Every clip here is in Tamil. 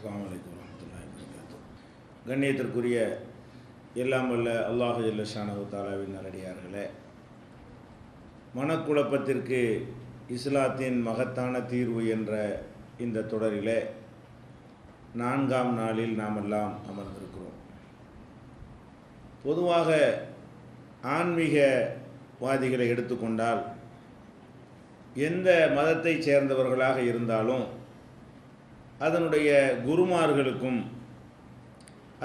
அஸ்ஸலாமு அலைக்கும் வரஹ்மத்துல்லாஹி வபரகாத்துஹு. கண்ணியத்திற்குரிய எல்லாம் வல்ல அல்லாஹு ஜல்ல ஷானஹு தஆலாவின் நல்லடியார்களே, மனக்குழப்பத்திற்கு இஸ்லாத்தின் மகத்தான தீர்வு என்ற இந்த தொடரிலே 4ஆம் நாளில் நாமெல்லாம் அமர்ந்திருக்கிறோம். பொதுவாக ஆன்மீகவாதிகளை எடுத்துக்கொண்டால் எந்த மதத்தைச் சேர்ந்தவர்களாக இருந்தாலும் அதனுடைய குருமார்களுக்கும்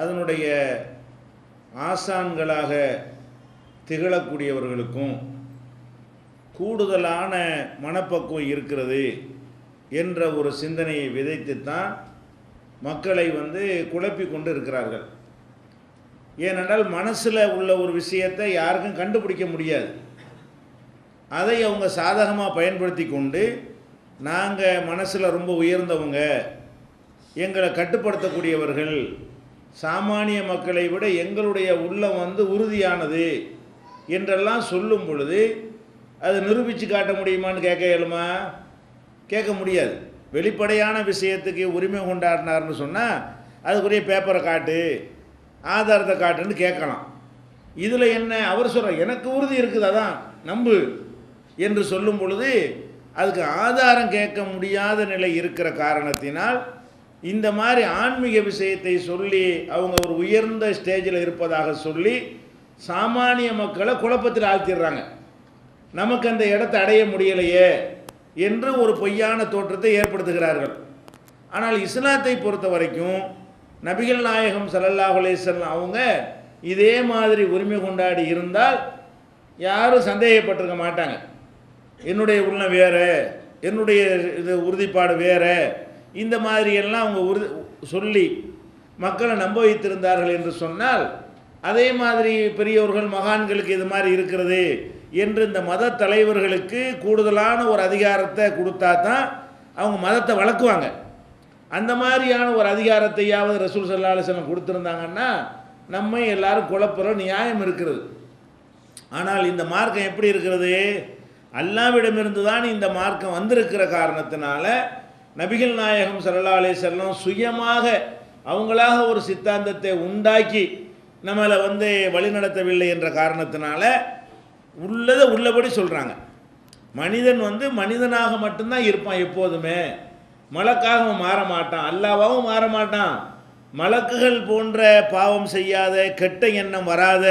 அதனுடைய ஆசான்களாக திகழக்கூடியவர்களுக்கும் கூடுதலான மனப்பக்குவம் இருக்கிறது என்ற ஒரு சிந்தனையை விதைத்துத்தான் மக்களை குழப்பி கொண்டு இருக்கிறார்கள். ஏனென்றால் மனசில் உள்ள ஒரு விஷயத்தை யாருக்கும் கண்டுபிடிக்க முடியாது. அதை அவங்க சாதகமாக பயன்படுத்தி கொண்டு நாங்கள் மனசில் ரொம்ப உயர்ந்தவங்க, எங்களை கட்டுப்படுத்தக்கூடியவர்கள், சாமானிய மக்களை விட எங்களுடைய உள்ளம் உறுதியானது என்றெல்லாம் சொல்லும் பொழுது அது நிரூபித்து காட்ட முடியுமான்னு கேட்க இயலுமா? கேட்க முடியாது. வெளிப்படையான விஷயத்துக்கு உரிமை கொண்டாடினார்னு சொன்னால் அதுக்குரிய பேப்பரை காட்டு, ஆதாரத்தை காட்டுன்னு கேட்கலாம். இதில் என்ன அவர் சொல்கிறார், எனக்கு உறுதி இருக்குது, அதான் நம்பு என்று சொல்லும் பொழுது அதுக்கு ஆதாரம் கேட்க முடியாத நிலை இருக்கிற காரணத்தினால் இந்த மாதிரி ஆன்மீக விஷயத்தை சொல்லி அவங்க ஒரு உயர்ந்த ஸ்டேஜில் இருப்பதாக சொல்லி சாமானிய மக்களை குழப்பத்தில் ஆழ்த்திடுறாங்க. நமக்கு அந்த இடத்தை அடைய முடியலையே என்று ஒரு பொய்யான தோற்றத்தை ஏற்படுத்துகிறார்கள். ஆனால் இஸ்லாத்தை பொறுத்த வரைக்கும் நபிகள் நாயகம் ஸல்லல்லாஹு அலைஹி வஸல்லம் அவங்க இதே மாதிரி உரிமை கொண்டாடி இருந்தால் யாரும் சந்தேகப்பட்டிருக்க மாட்டாங்க. என்னுடைய உள்ளம் வேறு, என்னுடைய இது உறுதிப்பாடு வேறு, இந்த மாதிரியெல்லாம் அவங்க சொல்லி மக்களை நம்ப வைத்திருந்தார்கள் என்று சொன்னால், அதே மாதிரி பெரியவர்கள் மகான்களுக்கு இது மாதிரி இருக்கிறது என்று இந்த மத தலைவர்களுக்கு கூடுதலான ஒரு அதிகாரத்தை கொடுத்தா தான் அவங்க மதத்தை வளர்க்குவாங்க. அந்த மாதிரியான ஒரு அதிகாரத்தையாவது ரசூல் ஸல்லல்லாஹு அலைஹி வஸல்லம் கொடுத்துருந்தாங்கன்னா நம்ம எல்லாரும் குழப்புற நியாயம் இருக்கிறது. ஆனால் இந்த மார்க்கம் எப்படி இருக்கிறது? அல்லாஹ்விடமிருந்து தான் இந்த மார்க்கம் வந்திருக்கிற காரணத்தினால நபிகள் நாயகம் ஸல்லல்லாஹு அலைஹி வஸல்லம் சுயமாக அவங்களாக ஒரு சித்தாந்தத்தை உண்டாக்கி நம்மளை வழிநடத்தவில்லை என்ற காரணத்தினால உள்ளதை உள்ளபடி சொல்கிறாங்க. மனிதன் மனிதனாக மட்டும்தான் இருப்பான் எப்போதுமே, மலக்காக மாற மாட்டான், அல்லாஹ்வாகவும் மாற மாட்டான். மலக்குகள் போன்ற பாவம் செய்யாத, கெட்ட எண்ணம் வராத,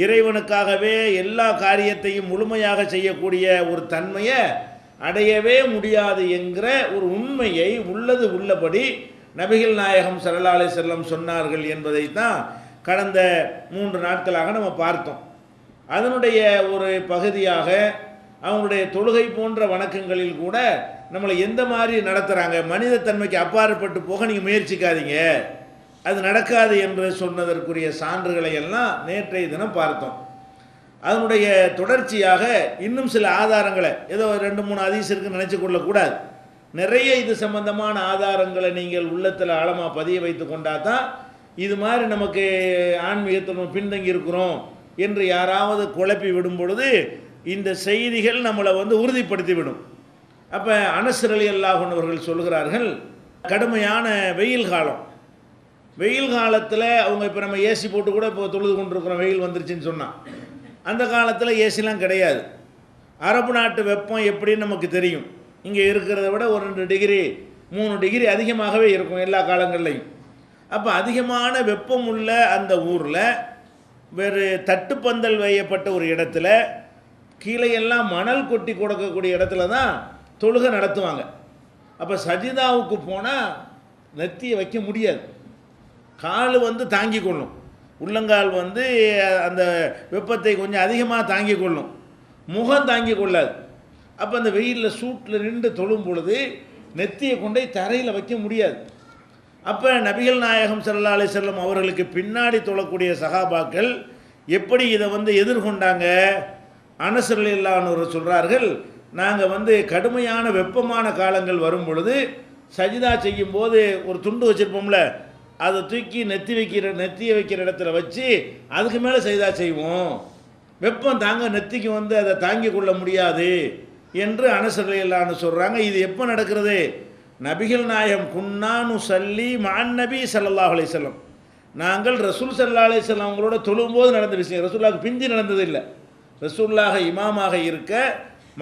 இறைவனுக்காகவே எல்லா காரியத்தையும் முழுமையாக செய்யக்கூடிய ஒரு தன்மையை அடையவே முடியாது என்கிற ஒரு உண்மையை உள்ளது உள்ளபடி நபிகள் நாயகம் ஸல்லல்லாஹு அலைஹி வஸல்லம் சொன்னார்கள் என்பதைத்தான் கடந்த 3 நாட்களாக நம்ம பார்த்தோம். அதனுடைய ஒரு பகுதியாக அவங்களுடைய தொழுகை போன்ற வணக்கங்களில் கூட நம்மளை எந்த மாதிரி நடத்துகிறாங்க, மனித தன்மைக்கு அப்பாற்பட்டு போக நீங்கள் முயற்சிக்காதீங்க, அது நடக்காது என்று சொன்னதற்குரிய சான்றுகளை எல்லாம் நேற்றைய தினம் பார்த்தோம். அதனுடைய தொடர்ச்சியாக இன்னும் சில ஆதாரங்களை, ஏதோ 2-3 ஹதீஸ் இருக்குன்னு நினச்சி கொள்ளக்கூடாது. நிறைய இது சம்பந்தமான ஆதாரங்களை நீங்கள் உள்ளத்தில் ஆழமாக பதிய வைத்து கொண்டா தான் இது மாதிரி நமக்கு ஆன்மீகத்தில் நம்ம பின்தங்கி இருக்கிறோம் என்று யாராவது குழப்பி விடும் பொழுது இந்த செய்திகள் நம்மளை உறுதிப்படுத்தி விடும். அப்போ அனஸ் ரலியல்லாஹு அன்ஹு அவர்கள் சொல்கிறார்கள், கடுமையான வெயில் காலம், வெயில் காலத்தில் அவங்க இப்போ நம்ம ஏசி போட்டு கூட இப்போ தொழுது கொண்டிருக்கிறோம், வெயில் வந்துருச்சுன்னு சொன்னால். அந்த காலத்தில் ஏசிலாம் கிடையாது. அரபு நாட்டு வெப்பம் எப்படின்னு நமக்கு தெரியும். இங்கே இருக்கிறத விட ஒரு 2 டிகிரி 3 டிகிரி அதிகமாகவே இருக்கும் எல்லா காலங்கள்லையும். அப்போ அதிகமான வெப்பம் உள்ள அந்த ஊரில் வேறு தட்டுப்பந்தல் வையப்பட்ட ஒரு இடத்துல கீழே எல்லாம் மணல் கொட்டி கொடுக்கக்கூடிய இடத்துல தான் தொழுகை நடத்துவாங்க. அப்போ சஜிதாவுக்கு போனால் நெத்தியை வைக்க முடியாது, கால் தாங்கி கொள்ளும், உள்ளங்கால் அந்த வெப்பத்தை கொஞ்சம் அதிகமாக தாங்கி கொள்ளும், முகம் தாங்கி கொள்ளாது. அப்போ அந்த வெயிலில் சூட்டில் நின்று தொழும் பொழுது நெத்தியை கொண்டே தரையில் வைக்க முடியாது. அப்போ நபிகள் நாயகம் ஸல்லல்லாஹு அலைஹி வஸல்லம் அவர்களுக்கு பின்னாடி தொழக்கூடிய சஹாபாக்கள் எப்படி இதை எதிர்கொண்டாங்க? அனஸ் ரலியல்லாஹு அன்ஹு சொல்கிறார்கள், நாங்கள் கடுமையான வெப்பமான காலங்கள் வரும் பொழுது சஜிதா செய்யும்போது ஒரு துண்டு வச்சுருப்போம்ல, அதை தூக்கி நெத்தியை வைக்கிற இடத்துல வச்சு அதுக்கு மேலே சஜிதா செய்வோம், வெப்பம் தாங்க நெத்திக்கு அதை தாங்கி கொள்ள முடியாது என்று அனஸ் ரலியல்லாஹு அன்ஹு சொல்கிறாங்க. இது எப்போ நடக்கிறது? நபிகள் நாயகம் குன்னானு சல்லி மான் நபி ஸல்லல்லாஹு அலைஹி வஸல்லம், நாங்கள் ரசூல் ஸல்லல்லாஹு அலைஹி வஸல்லம் அவங்களோட தொழும்போது நடந்த விஷயம். ரசூலுல்லாஹ்க்கு பிந்தி நடந்தது இல்லை. ரசூலுல்லாஹ் இமாமாக இருக்க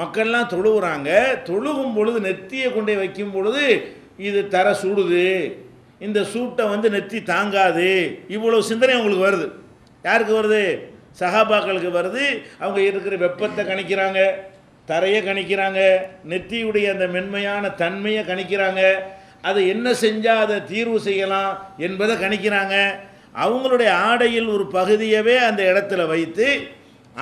மக்கள்லாம் தொழுகிறாங்க. தொழுகும் பொழுது நெத்தியை கொண்டே வைக்கும் பொழுது இது தர சூடுது, இந்த சூட்டை வந்து நெத்தி தாங்காது, இவ்வளவு சிந்தனை அவங்களுக்கு வருது. யாருக்கு வருது? சஹாபாக்களுக்கு வருது. அவங்க இருக்கிற வெப்பத்தை கணிக்கிறாங்க, தரையை கணிக்கிறாங்க, நெத்தியுடைய அந்த மென்மையான தன்மையை கணிக்கிறாங்க, அதை என்ன செஞ்சால் அதை தீர்வு செய்யலாம் என்பதை கணிக்கிறாங்க. அவங்களுடைய ஆடையில் ஒரு பகுதியவே அந்த இடத்துல வைத்து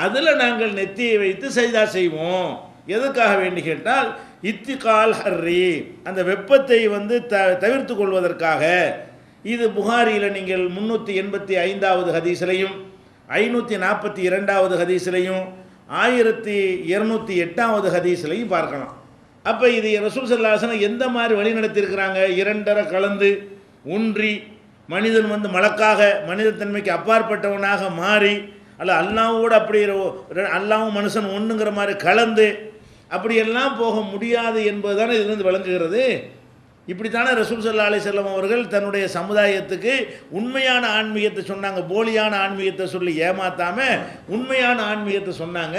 அதில் நாங்கள் நெத்தியை வைத்து சஜ்தா செய்வோம். எதுக்காக வேண்டி கேட்டால் இத்திகால் ஹர்ரி, அந்த வெப்பத்தை வந்து தவிர்த்து கொள்வதற்காக. இது புகாரியில் நீங்கள் 385வது ஹதீஸ்லையும் 542வது ஹதீஸ்லையும் 1208வது ஹதீஸ்லையும் பார்க்கலாம். அப்போ இது ரசூல் ஸல்லல்லாஹு அலைஹி வஸல்லம் எந்த மாதிரி வழி நடத்தியிருக்கிறாங்க? இரண்டரை கலந்து ஒன்றி மனிதன் வந்து மலக்காக மனிதத்தன்மைக்கு அப்பாற்பட்டவனாக மாறி, அல்ல அல்லாஹ்வோடு அப்படி அல்லாஹ்வும் மனுஷன் ஒன்றுங்கிற மாதிரி கலந்து அப்படியெல்லாம் போக முடியாது என்பது தானே இதிலிருந்து விளங்குகிறது. இப்படித்தானே ரசூல் ஸல்லல்லாஹு அலைஹி வஸல்லம் அவர்கள் தன்னுடைய சமுதாயத்துக்கு உண்மையான ஆன்மீகத்தை சொன்னாங்க. போலியான ஆன்மீகத்தை சொல்லி ஏமாத்தாம உண்மையான ஆன்மீகத்தை சொன்னாங்க.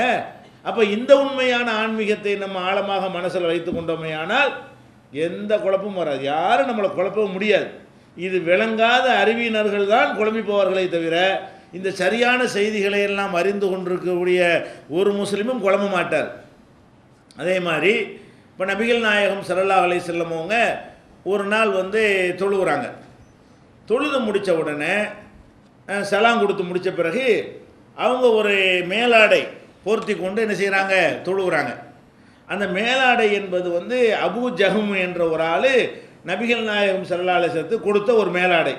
அப்போ இந்த உண்மையான ஆன்மீகத்தை நம்ம ஆழமாக மனசில் வைத்து கொண்டோமே ஆனால் எந்த குழப்பமும் வராது, யாரும் நம்மளை குழப்பவும் முடியாது. இது விளங்காத அறிவியினர்கள் தான் குழம்பி போவார்களே தவிர இந்த சரியான செய்திகளை எல்லாம் அறிந்து கொண்டிருக்கக்கூடிய ஒரு முஸ்லீமும் குழம்ப மாட்டார். அதே மாதிரி இப்போ நபிகள் நாயகம் ஸல்லல்லாஹு அலைஹி வஸல்லம் அவங்க ஒரு நாள் வந்து தொழுகிறாங்க. தொழுது முடித்த உடனே சலாம் கொடுத்து முடித்த பிறகு அவங்க ஒரு மேலாடை போர்த்தி கொண்டு என்ன செய்கிறாங்க? தொழுகிறாங்க. அந்த மேலாடை என்பது வந்து அபூ ஜஹம் என்ற ஒரு ஆள் நபிகள் நாயகம் ஸல்லல்லாஹு அலைஹி வஸல்லம் கொடுத்த ஒரு மேலாடை.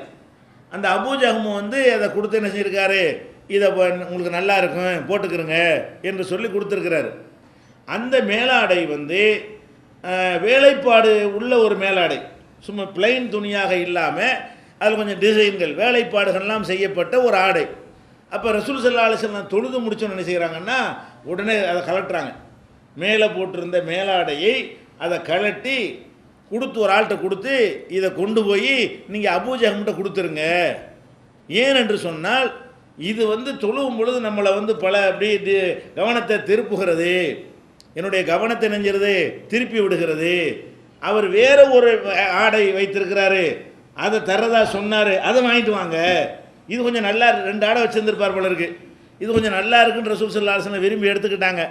அந்த அபூ ஜஹம் வந்து அதை கொடுத்து என்ன செஞ்சிருக்காரு? இதை உங்களுக்கு நல்லா இருக்கும் போட்டுக்கிறங்க என்று சொல்லி கொடுத்துருக்கிறாரு. அந்த மேலாடை வந்து வேலைப்பாடு உள்ள ஒரு மேலாடை, சும்மா பிளைன் துணியாக இல்லாமல் அதில் கொஞ்சம் டிசைன்கள் வேலைப்பாடுகள்லாம் செய்யப்பட்ட ஒரு ஆடை. அப்போ ரசூல் ஸல்லல்லாஹு அலைஹி வஸல்லம் தொழுது முடிச்சோன்னு என்ன செய்கிறாங்கன்னா உடனே அதை கலட்டுறாங்க. மேலே போட்டிருந்த மேலாடையை அதை கலட்டி கொடுத்து ஒரு ஆள்கிட்ட கொடுத்து இதை கொண்டு போய் நீங்கள் அபூ ஜஹம்கிட்ட கொடுத்துருங்க. ஏன் என்று சொன்னால் இது வந்து தொழுவும் பொழுது நம்மளை வந்து பல அப்படி கவனத்தை திருப்புகிறது, என்னுடைய கவனத்தை நெஞ்சிறது திருப்பி விடுகிறது. அவர் வேற ஒரு ஆடை வைத்திருக்கிறாரு, அதை தரதா சொன்னார், அதை வாங்கிட்டு வாங்க. இது கொஞ்சம் நல்லா 2 ஆடை வச்சுருந்துருப்பார் போல இருக்கு, இது கொஞ்சம் நல்லா இருக்குன்னு ரசூல் ஸல்லல்லாஹு அலைஹி வஸல்லம் விரும்பி எடுத்துக்கிட்டாங்க.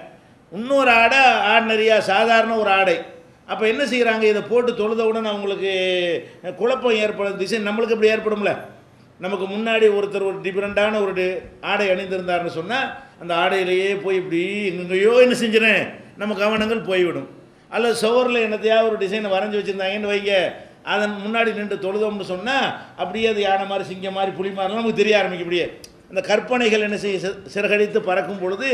இன்னொரு ஆடை ஆர்டினரியாக சாதாரண ஒரு ஆடை. அப்போ என்ன செய்கிறாங்க? இதை போட்டு தொழுதவுடன் அவங்களுக்கு குழப்பம் ஏற்படும். திசை நம்மளுக்கு எப்படி ஏற்படும்ல? நமக்கு முன்னாடி ஒருத்தர் ஒரு டிஃப்ரெண்ட்டான ஒரு ஆடை அணிந்திருந்தார்னு சொன்னால் அந்த ஆடையிலேயே போய் இப்படி எங்கேயோ என்ன செஞ்சிடறேன் நம்ம கவனங்கள் போய்விடும். அல்லது சுவரில் என்னத்தையாவது ஒரு டிசைனை வரைஞ்சி வச்சுருந்தாங்கன்னு வைங்க, அதன் முன்னாடி நின்று தொழுதோம்னு சொன்னால் அப்படியே அது யானை மாதிரி சிங்கம் மாதிரி புலி மாதிரிலாம் நமக்கு தெரிய ஆரம்பிக்கும். இப்படியே அந்த கற்பனைகள் என்ன செய்ய சிறகடித்து பறக்கும் பொழுது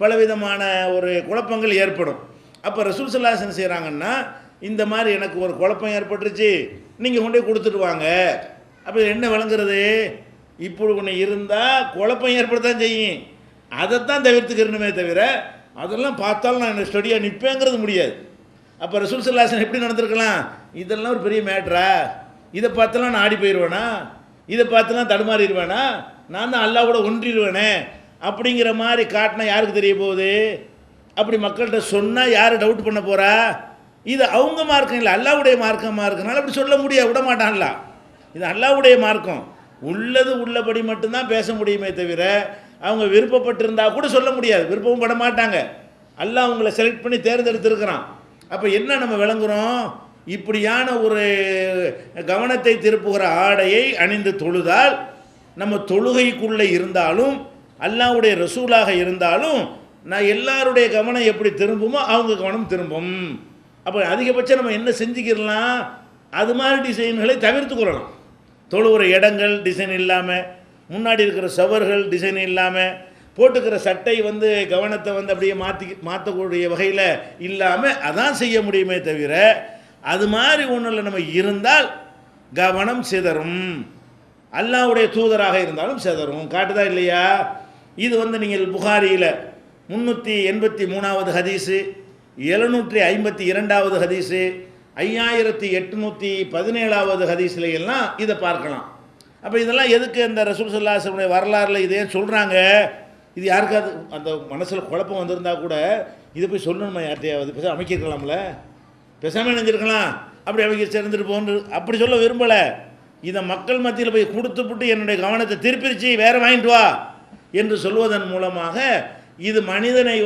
பலவிதமான ஒரு குழப்பங்கள் ஏற்படும். அப்போ ரசூல் ஸல்லல்லாஹு அலைஹி வஸல்லம் செய்கிறாங்கன்னா இந்த மாதிரி எனக்கு ஒரு குழப்பம் ஏற்பட்டுருச்சு, நீங்கள் கொண்டு போய் கொடுத்துட்டு வாங்க. அப்போ என்ன விளங்குறது? இப்படி ஒன்று இருந்தால் குழப்பம் ஏற்படத்தான் செய்யும், அதைத்தான் தவிர்த்துக்கிறணுமே தவிர அதெல்லாம் பார்த்தாலும் நான் ஸ்டடியாக நிற்பேங்கிறது முடியாது. அப்போ ரசூல் ஸல்லல்லாஹு அலைஹி வஸல்லம் எப்படி நடந்திருக்கலாம்? இதெல்லாம் ஒரு பெரிய மேட்ரா, இதை பார்த்தெல்லாம் நான் ஆடி போயிடுவேனா, இதை பார்த்துலாம் தடுமாறிடுவேனா, நான் தான் அல்லாஹ் கூட ஒன்றிடுவேனே அப்படிங்கிற மாதிரி காட்டினா யாருக்கு தெரிய போகுது? அப்படி மக்கள்கிட்ட சொன்னால் யார் டவுட் பண்ண போகிறா? இது அவங்க மார்க்கம் இல்லை, அல்லாஹ்வுடைய மார்க்கமாக இருக்கனால அப்படி சொல்ல முடியாது, விட மாட்டான்ல. இது அல்லாஹ்வுடைய மார்க்கம், உள்ளது உள்ளபடி மட்டும்தான் பேச முடியுமே தவிர அவங்க விருப்பப்பட்டிருந்தா கூட சொல்ல முடியாது, விருப்பமும் பட மாட்டாங்க. அல்லாஹ் அவங்கள செலக்ட் பண்ணி தேர்ந்தெடுத்திருக்கிறான். அப்போ என்ன நம்ம விளங்குறோம்? இப்படியான ஒரு கவனத்தை திருப்புகிற ஆடையை அணிந்து தொழுதால் நம்ம தொழுகைக்குள்ளே இருந்தாலும் அல்லாஹ்வுடைய ரசூலாக இருந்தாலும் நான் எல்லாருடைய கவனம் எப்படி திரும்புமோ அவங்க கவனம் திரும்பும். அப்போ அதிகபட்சம் நம்ம என்ன செஞ்சுக்கிடலாம்? அது மாதிரி டிசைன்களை தவிர்த்து கொள்ளலாம். தொழுகிற இடங்கள் டிசைன் இல்லாமல், முன்னாடி இருக்கிற சவர்கள் டிசைன் இல்லாமல், போட்டுக்கிற சட்டை வந்து கவனத்தை வந்து அப்படியே மாற்றக்கூடிய வகையில் இல்லாமல் அதான் செய்ய முடியுமே தவிர அது மாதிரி ஒன்றில் நம்ம இருந்தால் கவனம் சிதறும். அல்லாஹ்வுடைய தூதராக இருந்தாலும் சிதறும். காட்டுதா இல்லையா? இது வந்து நீங்கள் புகாரியில் 383வது ஹதீஸு, 752வது ஹதீஸு, 5817வது ஹதீஸ்ல எல்லாம் இதை பார்க்கலாம். அப்போ இதெல்லாம் எதுக்கு இந்த ரசூல் ஸல்லல்லாஹு அலைஹி வஸல்லம் வரலாறுல இதே சொல்கிறாங்க? இது யாருக்காவது அந்த மனசில் குழப்பம் வந்திருந்தா கூட இதை போய் சொல்லணுமா யார்கிட்டையாவது? பேச அமைக்கிருக்கலாம்ல, பேசாமல் நினைஞ்சிருக்கலாம், அப்படி அமைக்க சேர்ந்துட்டு போன்று அப்படி சொல்ல விரும்பலை. இதை மக்கள் மத்தியில் போய் கொடுத்துப்புட்டு என்னுடைய கவனத்தை திருப்பிடுச்சு, வேற வாங்கிட்டு வா என்று சொல்வதன் மூலமாக இது மனிதனை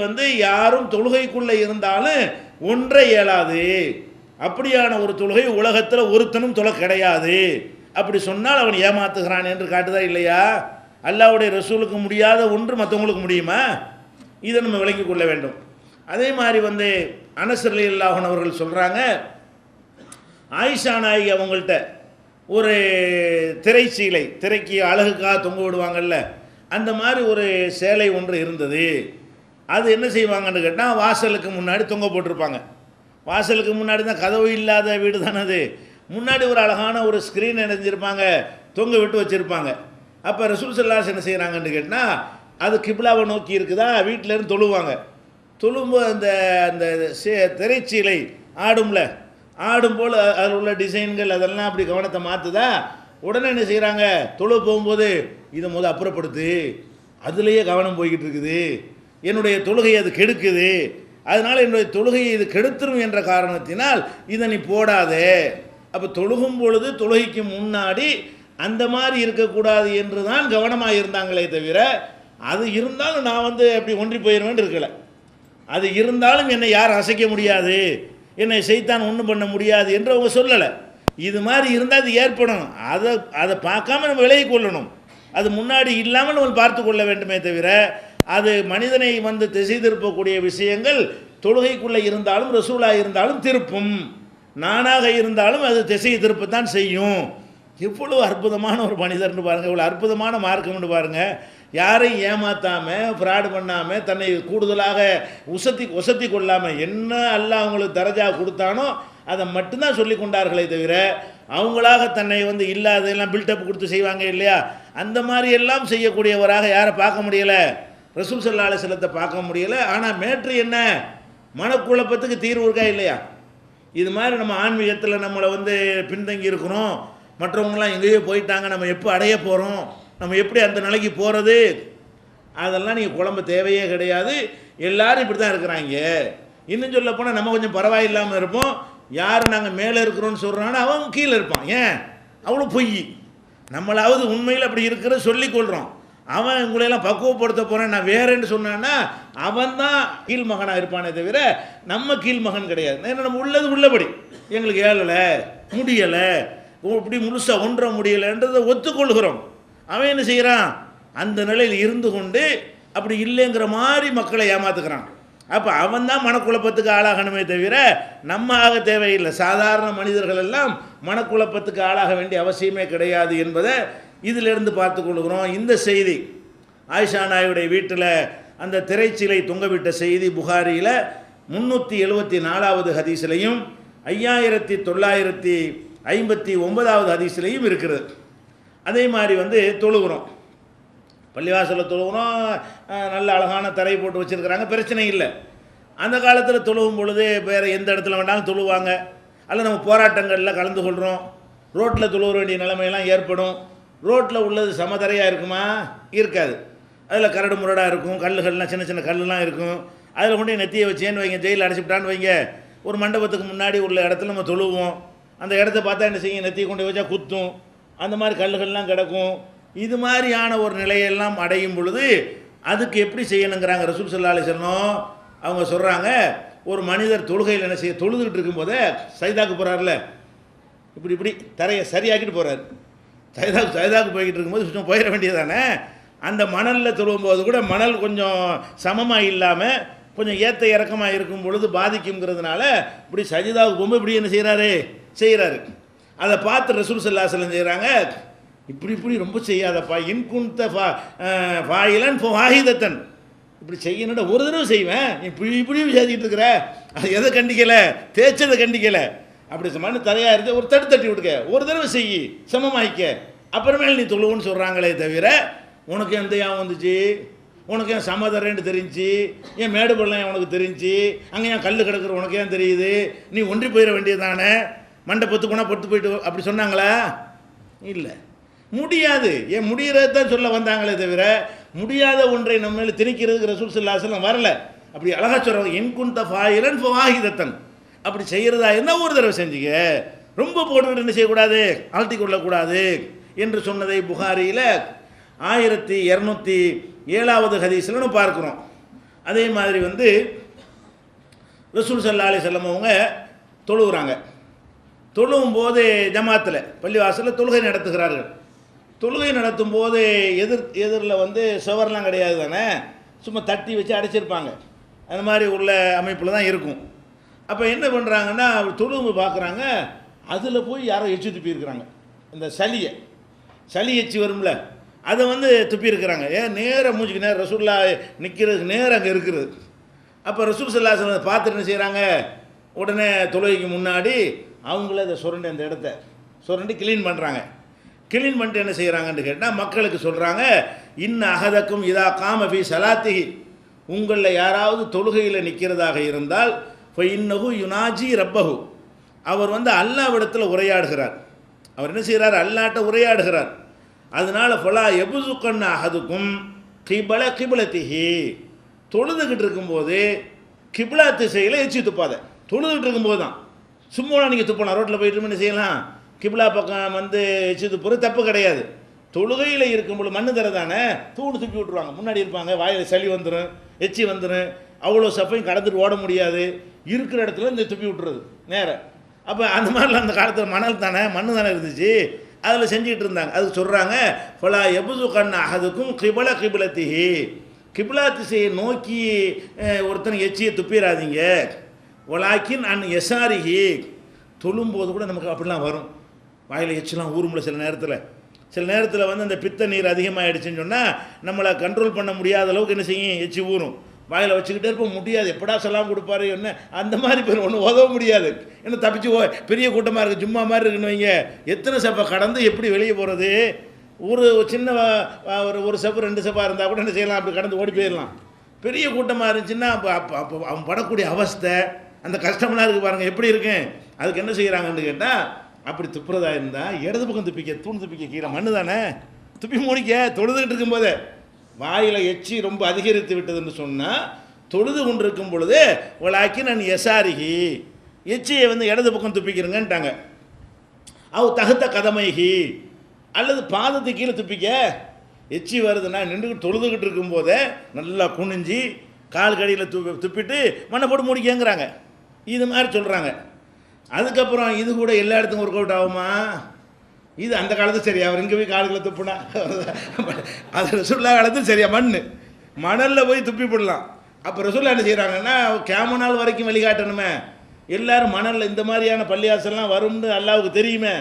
யாரும் தொழுகைக்குள்ளே இருந்தாலும் ஒன்றை இயலாது, அப்படியான ஒரு தொழுகை உலகத்தில் ஒருத்தனும் தொலை கிடையாது, அப்படி சொன்னால் அவன் ஏமாத்துகிறான் என்று காட்டுதா இல்லையா? அல்லாஹ்வுடைய ரசூலுக்கு முடியாத ஒன்று மற்றவங்களுக்கு முடியுமா? இதை நம்ம விளங்கிக் கொள்ள வேண்டும். அதே மாதிரி அனஸ் ரலியல்லாஹு அன்ஹு அவர்கள் சொல்கிறாங்க, ஆயிஷா நாயகி அவங்கள்ட்ட ஒரு திரைச்சீலை, திரைக்கு அழகுக்காக தொங்க விடுவாங்கல்ல, அந்த மாதிரி ஒரு சேலை ஒன்று இருந்தது. அது என்ன செய்வாங்கன்னு கேட்டால் வாசலுக்கு முன்னாடி தொங்க போட்டிருப்பாங்க. வாசலுக்கு முன்னாடி தான், கதவு இல்லாத வீடு தானே அது, முன்னாடி ஒரு அழகான ஒரு ஸ்க்ரீன் இணைஞ்சிருப்பாங்க, தொங்க விட்டு வச்சுருப்பாங்க. அப்போ ரசூல் ஸல்லல்லாஹு அலைஹி வஸல்லம் என்ன செய்கிறாங்கன்னு கேட்டால் அது கிப்லாவை நோக்கி இருக்குதா, வீட்டிலேருந்து தொழுவாங்க. தொழும்போது அந்த அந்த திரைச்சீலை ஆடும்ல, ஆடும் போல் அதில் உள்ள டிசைன்கள் அதெல்லாம் அப்படி கவனத்தை மாற்றுதா, உடனே என்ன செய்கிறாங்க, தொழு போகும்போது இதை அப்புறப்படுத்து, அதுலேயே கவனம் போய்கிட்டு இருக்குது, என்னுடைய தொழுகையை அது கெடுக்குது, அதனால் என்னுடைய தொழுகையை இது கெடுத்துரும் என்ற காரணத்தினால் இதை நீ போடாதே. அப்போ தொழுகும் பொழுது தொழுகைக்கு முன்னாடி அந்த மாதிரி இருக்கக்கூடாது என்று தான் கவனமாக இருந்தாங்களே தவிர, அது இருந்தாலும் நான் அப்படி ஒன்றி போயிடுவேன் இருக்கலை. அது இருந்தாலும் என்னை யார் அசைக்க முடியாது, என்னை சைத்தான் ஒன்றும் பண்ண முடியாது என்று அவங்க சொல்லலை. இது மாதிரி இருந்தால் அது ஏற்படும், அதை பார்க்காம நம்ம விலகி கொள்ளணும். அது முன்னாடி இல்லாமல் நம்ம பார்த்து கொள்ள வேண்டுமே தவிர, அது மனிதனை திசை திருப்பக்கூடிய விஷயங்கள் தொழுகைக்குள்ளே இருந்தாலும் ரசூலாக இருந்தாலும் திருப்பும், நானாக இருந்தாலும் அது திசையை திருப்பத்தான் செய்யும். எவ்வளோ அற்புதமான ஒரு மனிதர்னு பாருங்கள், இவ்வளோ அற்புதமான மார்க்கம்னு பாருங்கள். யாரையும் ஏமாற்றாமல், ஃப்ராடு பண்ணாமல், தன்னை கூடுதலாக ஒசத்தி கொள்ளாமல், என்ன அல்லாஹ் அவங்களுக்கு தரஜா கொடுத்தானோ அதை மட்டும்தான் சொல்லி கொண்டார்களே தவிர, அவங்களாக தன்னை இல்லாதெல்லாம் பில்டப் கொடுத்து செய்வாங்க இல்லையா, அந்த மாதிரி எல்லாம் செய்யக்கூடியவராக யாரை பார்க்க முடியலை? ரசூல் ஸல்லல்லாஹு அலைஹி வஸல்லத்தை பார்க்க முடியலை. ஆனால் மேட்ரு என்ன, மனக்குழப்பத்துக்கு தீர்வு இருக்கா இல்லையா? இது மாதிரி நம்ம ஆன்மீகத்தில் நம்மளை பின்தங்கி இருக்கிறோம், மற்றவங்களாம் எங்கேயோ போயிட்டாங்க, நம்ம எப்போ அடைய போகிறோம், நம்ம எப்படி அந்த நிலைக்கு போகிறது, அதெல்லாம் நீங்கள் குழம்பு தேவையே கிடையாது. எல்லாரும் இப்படி தான் இருக்கிறாங்க. இன்னும் சொல்ல போனால் நம்ம கொஞ்சம் பரவாயில்லாமல் இருப்போம், யார் நாங்கள் மேலே இருக்கிறோன்னு சொல்கிறானோ அவன் கீழே இருப்பான். ஏன் அவ்வளோ பொய், நம்மளாவது உண்மையில் அப்படி இருக்கிற சொல்லிக்கொள்கிறோம். அவன் உங்களையெல்லாம் பக்குவப்படுத்த போகிறேன் நான் வேறேன்னு சொன்னான்னா அவன் தான் கீழ் மகனாக இருப்பானே தவிர நம்ம கீழ் மகன் கிடையாது. ஏன்னா நம்ம உள்ளது உள்ளபடி எங்களுக்கு ஏழலை, முடியலை, இப்படி முழுசாக ஒன்ற முடியலைன்றதை ஒத்துக்கொள்கிறோம். அவன் என்ன செய்கிறான், அந்த நிலையில் இருந்து கொண்டு அப்படி இல்லைங்கிற மாதிரி மக்களை ஏமாத்துக்கிறான். அப்போ அவன் தான் மனக்குழப்பத்துக்கு ஆளாகணுமே தவிர நம்ம ஆக தேவையில்லை. சாதாரண மனிதர்கள் எல்லாம் மனக்குழப்பத்துக்கு ஆளாக வேண்டிய அவசியமே கிடையாது என்பதை இதிலிருந்து பார்த்து கொள்கிறோம். இந்த செய்தி ஆயிஷா நாயுடைய வீட்டில் அந்த திரைச்சீலை தொங்கவிட்ட செய்தி புகாரியில் 374வது ஹதீஸ்லையும் 5959வது ஹதீஸ்லையும் இருக்கிறது. அதே மாதிரி தொழுகிறோம், பள்ளிவாசலில் தொழுகிறோம், நல்ல அழகான தரை போட்டு வச்சுருக்கிறாங்க, பிரச்சனை இல்லை. அந்த காலத்தில் தொழுகும் பொழுது வேறு எந்த இடத்துல வேண்டாலும் தொழுவாங்க. அல்ல நம்ம போராட்டங்களில் கலந்து கொள்கிறோம், ரோட்டில் தொழுவ வேண்டிய நிலைமையெல்லாம் ஏற்படும். ரோட்டில் உள்ளது சமதரையாக இருக்குமா? இருக்காது. அதில் கரடு முரடாக இருக்கும், கல்லுகள்லாம் சின்ன சின்ன கல்லுலாம் இருக்கும். அதில் கொண்டு நெத்தியை வச்சேன்னு வைங்க, ஜெயிலில் அடைச்சிவிட்டான்னு வைங்க, ஒரு மண்டபத்துக்கு முன்னாடி உள்ள இடத்துல நம்ம தொழுவோம். அந்த இடத்த பார்த்தா என்ன செய்யும், நெத்தியை கொண்டு வச்சா குத்தும், அந்த மாதிரி கல்லுகள்லாம் கிடக்கும். இது மாதிரியான ஒரு நிலையெல்லாம் அடையும் பொழுது அதுக்கு எப்படி செய்யணுங்கிறாங்க ரசூல் ஸல்லல்லாஹு அலைஹி வஸல்லம். அவங்க சொல்கிறாங்க, ஒரு மனிதர் தொழுகையில் என்ன செய்ய, தொழுதுகிட்டு இருக்கும்போதே சைதாக்கு போகிறார்ல, இப்படி இப்படி தரையை சரியாக்கிட்டு போகிறார். சைதாக்கு போய்கிட்டு இருக்கும்போது சும்மா போயிட வேண்டியதானே. அந்த மணலில் தொழும்போது கூட மணல் கொஞ்சம் சமமாக இல்லாமல் கொஞ்சம் ஏற்ற இறக்கமாக இருக்கும் பொழுது பாதிக்குங்கிறதுனால இப்படி சஜிதாவுக்கு போகும்போது இப்படி என்ன செய்கிறாரு. அதை பார்த்து ரசூல் ஸல்லல்லாஹு அலைஹி வஸல்லம் செய்கிறாங்க, இப்படி இப்படி ரொம்ப செய்யாதப்பா, இன்குந்த ஃபாயிலன் ஃபாஹிதத்தன், இப்படி செய்யணுட ஒரு தடவை செய்வேன், இப்படி இப்படி செய்துக்கிட்டு இருக்கிற, அது எதை கண்டிக்கலை, தேய்ச்சதை கண்டிக்கலை, அப்படி மண்ணு தரையாக இருந்து ஒரு தட்டி விட்டுக்க, ஒரு தடவை செய், சமமாயிக்க, அப்புறமேல நீ தொழுவுன்னு சொல்கிறாங்களே தவிர உனக்கு எந்த யாவும் வந்துச்சு, உனக்கு ஏன் சமாதாரன்னு தெரிஞ்சு, ஏன் மேடு பள்ளம் உனக்கு தெரிஞ்சு, அங்கே ஏன் கல் கிடக்குற உனக்கு ஏன் தெரியுது, நீ ஒன்றி போயிட வேண்டியது தானே, மண்டை பொத்து போனால் பொத்து போயிட்டு அப்படி சொன்னாங்களா? இல்லை, முடியாது. ஏன் முடிகிறது தான் சொல்ல வந்தாங்களே தவிர முடியாத ஒன்றை நம்ம மேலே திணிக்கிறதுக்கு ரசூல் ஸல்லல்லாஹு அலைஹி வஸல்லம் வரல. அப்படி அழகாக சொல்கிறாங்க, இன்குந்த ஃபாயிலன் ஃபவாஹிதத்தன், அப்படி செய்கிறதா என்ன ஒரு தடவை செஞ்சுக்க, ரொம்ப போட்டுக்கிட்டு என்ன செய்யக்கூடாது, அழுத்தி கொள்ளக்கூடாது என்று சொன்னதை புகாரியில் 1207வது ஹதீஸில் நம்ம பார்க்குறோம். அதே மாதிரி வந்து ரசூல் ஸல்லல்லாஹு அலைஹி வஸல்லம் அவங்க தொழுகிறாங்க. தொழுவும் போது ஜமாத்தில் பள்ளிவாசலில் தொழுகை நடத்துகிறார்கள். தொழுகை நடத்தும் போது எதிரில் வந்து சுவர்லாம் கிடையாது தானே, சும்மா தட்டி வச்சு அடைச்சிருப்பாங்க. அந்த மாதிரி உள்ள அமைப்பில் தான் இருக்கும். அப்போ என்ன பண்ணுறாங்கன்னா, தொழுவு பார்க்குறாங்க, அதில் போய் யாரோ எச்சு துப்பியிருக்கிறாங்க. இந்த சளி எச்சு வரும்ல, அதை வந்து துப்பியிருக்கிறாங்க. நேராக மூஞ்சிக்கு நேரம் ரசூல்லா நிற்கிறதுக்கு நேரம் அங்கே இருக்கிறது. அப்போ ரசூல் ஸல்லல்லாஹு அலைஹி வஸல்லம் பார்த்துட்டு என்ன செய்கிறாங்க, உடனே தொழுகைக்கு முன்னாடி அவங்கள அதை சுரண்டி அந்த இடத்த சுரண்டி க்ளீன் பண்ணுறாங்க. க்ளீன் பண்ணிட்டு என்ன செய்கிறாங்கன்னு கேட்டால் மக்களுக்கு சொல்கிறாங்க, இன்ன அகதக்கும் இதா காமபி சலாத்திகி, உங்களில் யாராவது தொழுகையில் நிற்கிறதாக இருந்தால் இன்னஹு யுனாஜி ரப்பஹு, அவர் வந்து அல்லாஹ்விடத்தில் உரையாடுகிறார். அவர் என்ன செய்கிறார், அல்லாஹ்ட்ட உரையாடுகிறார். அதனால ஃபலா எபுசுக்கன்ன அகதுக்கும் கிபலத்திஹி, தொழுதுகிட்டு இருக்கும்போது கிப்லா திசையில் எச்சி துப்பாத. தொழுதுகிட்டு இருக்கும்போது தான், சும்மா நீங்கள் துப்பலாம். ரோட்டில் போயிட்டு என்ன செய்யலாம், கிப்லா பக்கம் வந்து எச்சி துப்புறது தப்பு கிடையாது. தொழுகையில் இருக்கும்போது மண்ணு தர தானே, தூணு துப்பி விட்ருவாங்க. முன்னாடி இருப்பாங்க, வாயில் சளி வந்துடும், எச்சி வந்துடும், அவ்வளோ சப்பையும் கடந்துட்டு ஓட முடியாது. இருக்கிற இடத்துல இந்த துப்பி விட்டுறது நேரம். அப்போ அந்த மாதிரிலாம் அந்த காலத்தில் மணல் தானே, மண்ணு தானே இருந்துச்சு, அதில் செஞ்சுக்கிட்டு இருந்தாங்க. அதுக்கு சொல்கிறாங்க, ஃபலா எபுசு கண்ண அகதுக்கும் கிபலத்திஹி, கிப்லா திசையை நோக்கி ஒருத்தனை எச்சியை துப்பிடாதீங்க. வலாக்கின் அன் எசாரிஹி, தொழும்போது கூட நமக்கு அப்படிலாம் வரும், வாயில் எச்செல்லாம் ஊரும்ல. சில நேரத்தில் வந்து அந்த பித்த நீர் அதிகமாகிடுச்சுன்னு சொன்னால் நம்மளை கண்ட்ரோல் பண்ண முடியாத அளவுக்கு என்ன செய்யும், எச்சி ஊறும். வாயில் வச்சுக்கிட்டே இருப்ப முடியாது, எப்படா சொல்லாம் கொடுப்பாரு என்ன, அந்த மாதிரி பேர் ஒன்றும் உதவ முடியாது. ஏன்னா தப்பிச்சு பெரிய கூட்டமாக இருக்குது, ஜும்மா மாதிரி இருக்குன்னு வைங்க, எத்தனை சப்பை கடந்து எப்படி வெளியே போகிறது. ஒரு சின்ன ஒரு செப்பு 2 செப்பாக இருந்தால் கூட என்ன செய்யலாம், அப்படி கடந்து ஓடி போயிடலாம். பெரிய கூட்டமாக இருந்துச்சுன்னா அப்போ அவன் படக்கூடிய அவஸ்தை, அந்த கஷ்டம்லாம் இருக்குது பாருங்கள் எப்படி இருக்கு. அதுக்கு என்ன செய்கிறாங்கன்னு கேட்டால், அப்படி துப்புறதா இருந்தால் இடது பக்கம் துப்பிக்க, தூண் துப்பிக்க, கீழே மண்ணு தானே, துப்பி மூடிக்க. தொழுதுகிட்டு இருக்கும்போது வாயில் எச்சி ரொம்ப அதிகரித்து விட்டதுன்னு சொன்னால், தொழுது கொண்டு இருக்கும் பொழுது உலாக்கி நான் எசாரிகி, எச்சியை வந்து இடது பக்கம் துப்பிக்கிறேங்கன்ட்டாங்க. தகுத்த கதமைகி, அல்லது பாதத்தை கீழே துப்பிக்க. எச்சி வருதுன்னா நின்றுக்கிட்டு தொழுதுகிட்டு இருக்கும்போதே நல்லா குனிஞ்சி கால் கடியில் துப்பிட்டு மண்ணை போட்டு மூடிக்கங்கிறாங்க. இது மாதிரி சொல்கிறாங்க. அதுக்கப்புறம் இது கூட எல்லா இடத்துக்கும் ஒர்க் அவுட் ஆகுமா? இது அந்த காலத்து சரியா, அவர் இங்கே போய் காலுக்குள்ள துப்புனா அது ரசூல்லா காலத்து சரியா, மணலில் போய் துப்பி போடலாம். அப்போ ரசூல்லா என்ன செய்கிறாங்கன்னா, கியாமத் வரைக்கும் வழிகாட்டணுமே. எல்லோரும் மணலில் இந்த மாதிரியான பள்ளியாசல்லாம் வரும்னு அல்லாவுக்கு தெரியுமே,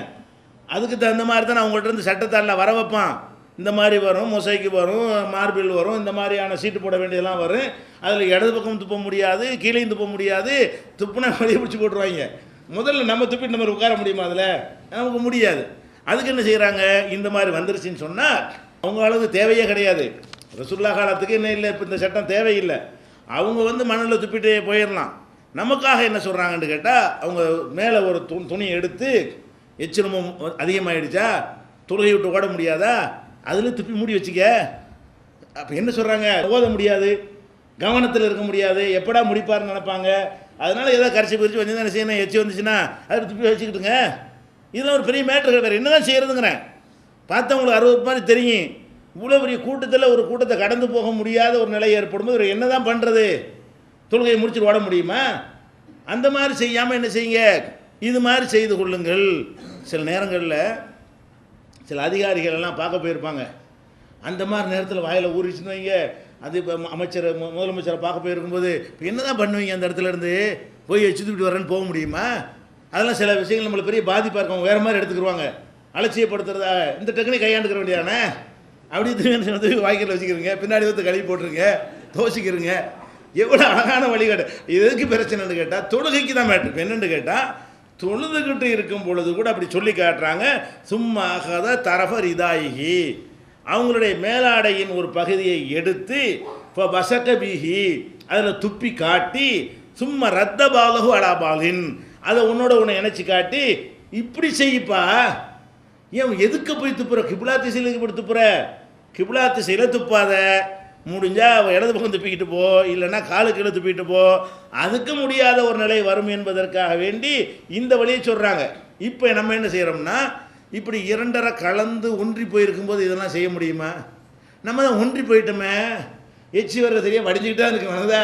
அதுக்கு தகுந்த மாதிரி தான் அவங்கள்ட்ட இருந்து சட்டத்தை எல்லாம் வர வைப்பான். இந்த மாதிரி வரும், மொசைக்கு வரும், மார்பிள் வரும், இந்த மாதிரியான சீட்டு போட வேண்டியதெல்லாம் வரும். அதில் இடது பக்கம் துப்ப முடியாது, கீழே துப்ப முடியாது, துப்புனா வெளியே பிடிச்சி போட்டுருவாங்க. முதல்ல நம்ம துப்பிட்டு நம்ம உட்கார முடியுமா? அதில் நமக்கு முடியாது. அதுக்கு என்ன செய்கிறாங்க, இந்த மாதிரி வந்துருச்சுன்னு சொன்னால் அவங்க அளவுக்கு தேவையே கிடையாது. ரசூலுல்லா காலத்துக்கு என்ன இல்லை, இப்போ இந்த சட்டம் தேவையில்லை. அவங்க வந்து மணலில் துப்பிட்டு போயிடலாம். நமக்காக என்ன சொல்கிறாங்கன்னு கேட்டால், அவங்க மேலே ஒரு துணி எடுத்து எச்சிரமும் அதிகமாகிடுச்சா, தொழுகை விட்டு ஓட முடியாதா, அதில் துப்பி மூடி வச்சுக்க. அப்போ என்ன சொல்கிறாங்க, ஓத முடியாது, கவனத்தில் இருக்க முடியாது, எப்படா முடிப்பாருன்னு நினைப்பாங்க. அதனால் ஏதோ கரைச்சி பிரித்து வந்து என்ன செய்யணும், எச்சி வந்துச்சுன்னா அதில் துப்பி வச்சுக்கிட்டுங்க. இதெல்லாம் ஒரு பெரிய மேட்ரு கிடையாது. என்ன தான் செய்கிறதுங்கிறேன். பார்த்தவங்களுக்கு 60 மாதிரி தெரியும். இவ்வளோ பெரிய கூட்டத்தில் ஒரு கூட்டத்தை கடந்து போக முடியாத ஒரு நிலை ஏற்படும்போது ஒரு என்ன தான் பண்ணுறது, தொழுகையை முடிச்சுட்டு ஓட முடியுமா? அந்த மாதிரி செய்யாமல் என்ன செய்யுங்க, இது மாதிரி செய்து கொள்ளுங்கள். சில நேரங்களில் சில அதிகாரிகள் எல்லாம் பார்க்க போயிருப்பாங்க. அந்த மாதிரி நேரத்தில் வாயில் ஊறிச்சுன்னு வைங்க, அது இப்போ அமைச்சரை முதலமைச்சரை பார்க்க போயிருக்கும்போது இப்போ என்ன தான் பண்ணுவீங்க, அந்த இடத்துல இருந்து போய் சுற்றிட்டு வரேன்னு போக முடியுமா? அதெல்லாம் சில விஷயங்கள் நம்மளை பெரிய பாதிப்பாக இருக்கும், வேறு மாதிரி எடுத்துக்கிடுவாங்க. அலட்சியப்படுத்துறதா இந்த டெக்னிக் கையாண்டுக்கிற வேண்டியதானே. அப்படி வந்து வாய்க்கில் வச்சுக்கிறீங்க, பின்னாடி வந்து கழுவி போட்டுருங்க, தோசிக்கிறீங்க. எவ்வளோ அழகான வழிகாட்டு. இது எதுக்கு பிரச்சனைன்னு கேட்டால் தொழுகைக்கு தான் மேட்ரு. என்னென்னு கேட்டால், தொழுதுகிட்டு இருக்கும் பொழுது கூட அப்படி சொல்லி காட்டுறாங்க. சும்மா ஆகாத தரஃபர் இதாயி, அவங்களுடைய மேலாடையின் ஒரு பகுதியை எடுத்து இப்போ பசகபிஹி அதில் துப்பி காட்டி சும்மா ரத்த பாலகு அலாபாலின் அதை உன்னோட உன்னை இணைச்சி காட்டி இப்படி செய்யப்பா. ஏன் எதுக்கு போய் துப்புற? கிபிலா திசையிலுக்கு போய் துப்புற? கிபிலா திசையில் துப்பாத. முடிஞ்சா இடது பக்கம் துப்பிக்கிட்டு போ, இல்லைன்னா காலுக்கு கீழே துப்பிக்கிட்டு போ. அதுக்கு முடியாத ஒரு நிலை வரும் என்பதற்காக வேண்டி இந்த வழியை சொல்கிறாங்க. இப்போ நம்ம என்ன செய்கிறோம்னா, இப்படி இரண்டரை கலந்து ஒன்றி போயிருக்கும்போது இதெல்லாம் செய்ய முடியுமா? நம்ம தான் ஒன்றி போயிட்டோமே, எச்சி வர்ற சரியாக வடிஞ்சிக்கிட்டு தான் இருக்கு. மனதா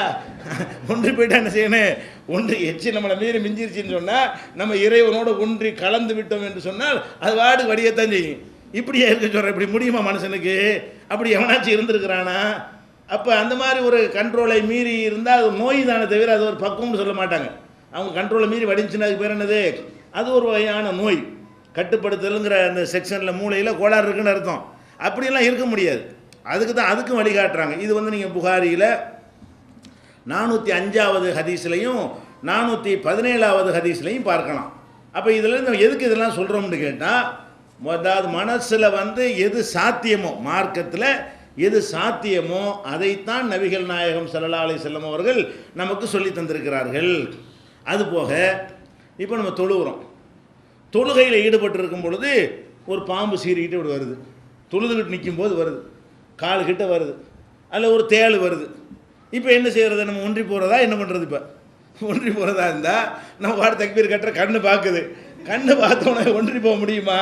ஒன்றி போயிட்டா என்ன செய்யணும்? ஒன்று எச்சி நம்மளை மீறி மிஞ்சிருச்சின்னு சொன்னால், நம்ம இறைவனோட ஒன்றி கலந்து விட்டோம் என்று சொன்னால் அது வாடு வடியத்தான் செய்யும். இப்படியே இருக்க சொல்கிறேன். இப்படி முடியுமா மனுஷனுக்கு? அப்படி எவனாச்சும் இருந்திருக்கிறானா? அப்போ அந்த மாதிரி ஒரு கண்ட்ரோலை மீறி இருந்தால் அது நோய் தானே தவிர அது ஒரு பக்குவம்னு சொல்ல மாட்டாங்க. அவங்க கண்ட்ரோலை மீறி வடிஞ்சுன்னா அதுக்கு பேர் என்னது? அது ஒரு வகையான நோய். கட்டுப்படுத்தலுங்கிற அந்த செக்ஷனில் மூளையில் கோளாறு இருக்குன்னு அர்த்தம். அப்படியெல்லாம் இருக்க முடியாது. அதுக்கு தான் அதுக்கும் வழிகாட்டுறாங்க. இது வந்து நீங்கள் புகாரியில் 405வது ஹதீஸ்லையும் 417வது ஹதீஸ்லையும் பார்க்கலாம். அப்போ இதில் எதுக்கு இதெல்லாம் சொல்கிறோம்னு கேட்டால், அதாவது மனசில் வந்து எது சாத்தியமோ, மார்க்கத்தில் எது சாத்தியமோ அதைத்தான் நபிகள் நாயகம் ஸல்லல்லாஹு அலைஹி வஸல்லம் அவர்கள் நமக்கு சொல்லி தந்திருக்கிறார்கள். அதுபோக இப்போ நம்ம தொழுகிறோம். தொழுகையில் ஈடுபட்டு இருக்கும் பொழுது ஒரு பாம்பு சீறிக்கிட்டு இப்படி வருது, தொழுதுகிட்டு நிற்கும் போது வருது, கால்கிட்ட வருது, அதில் ஒரு தேள் வருது. இப்போ என்ன செய்கிறது? நம்ம ஒன்றி போகிறதா என்ன பண்ணுறது? இப்போ ஒன்றி போகிறதா இருந்தால் நம்ம வாட தக்பீர் கட்டுற கண்ணு பார்க்குது, கண்ணு பார்த்தோன்னே ஒன்றி போக முடியுமா?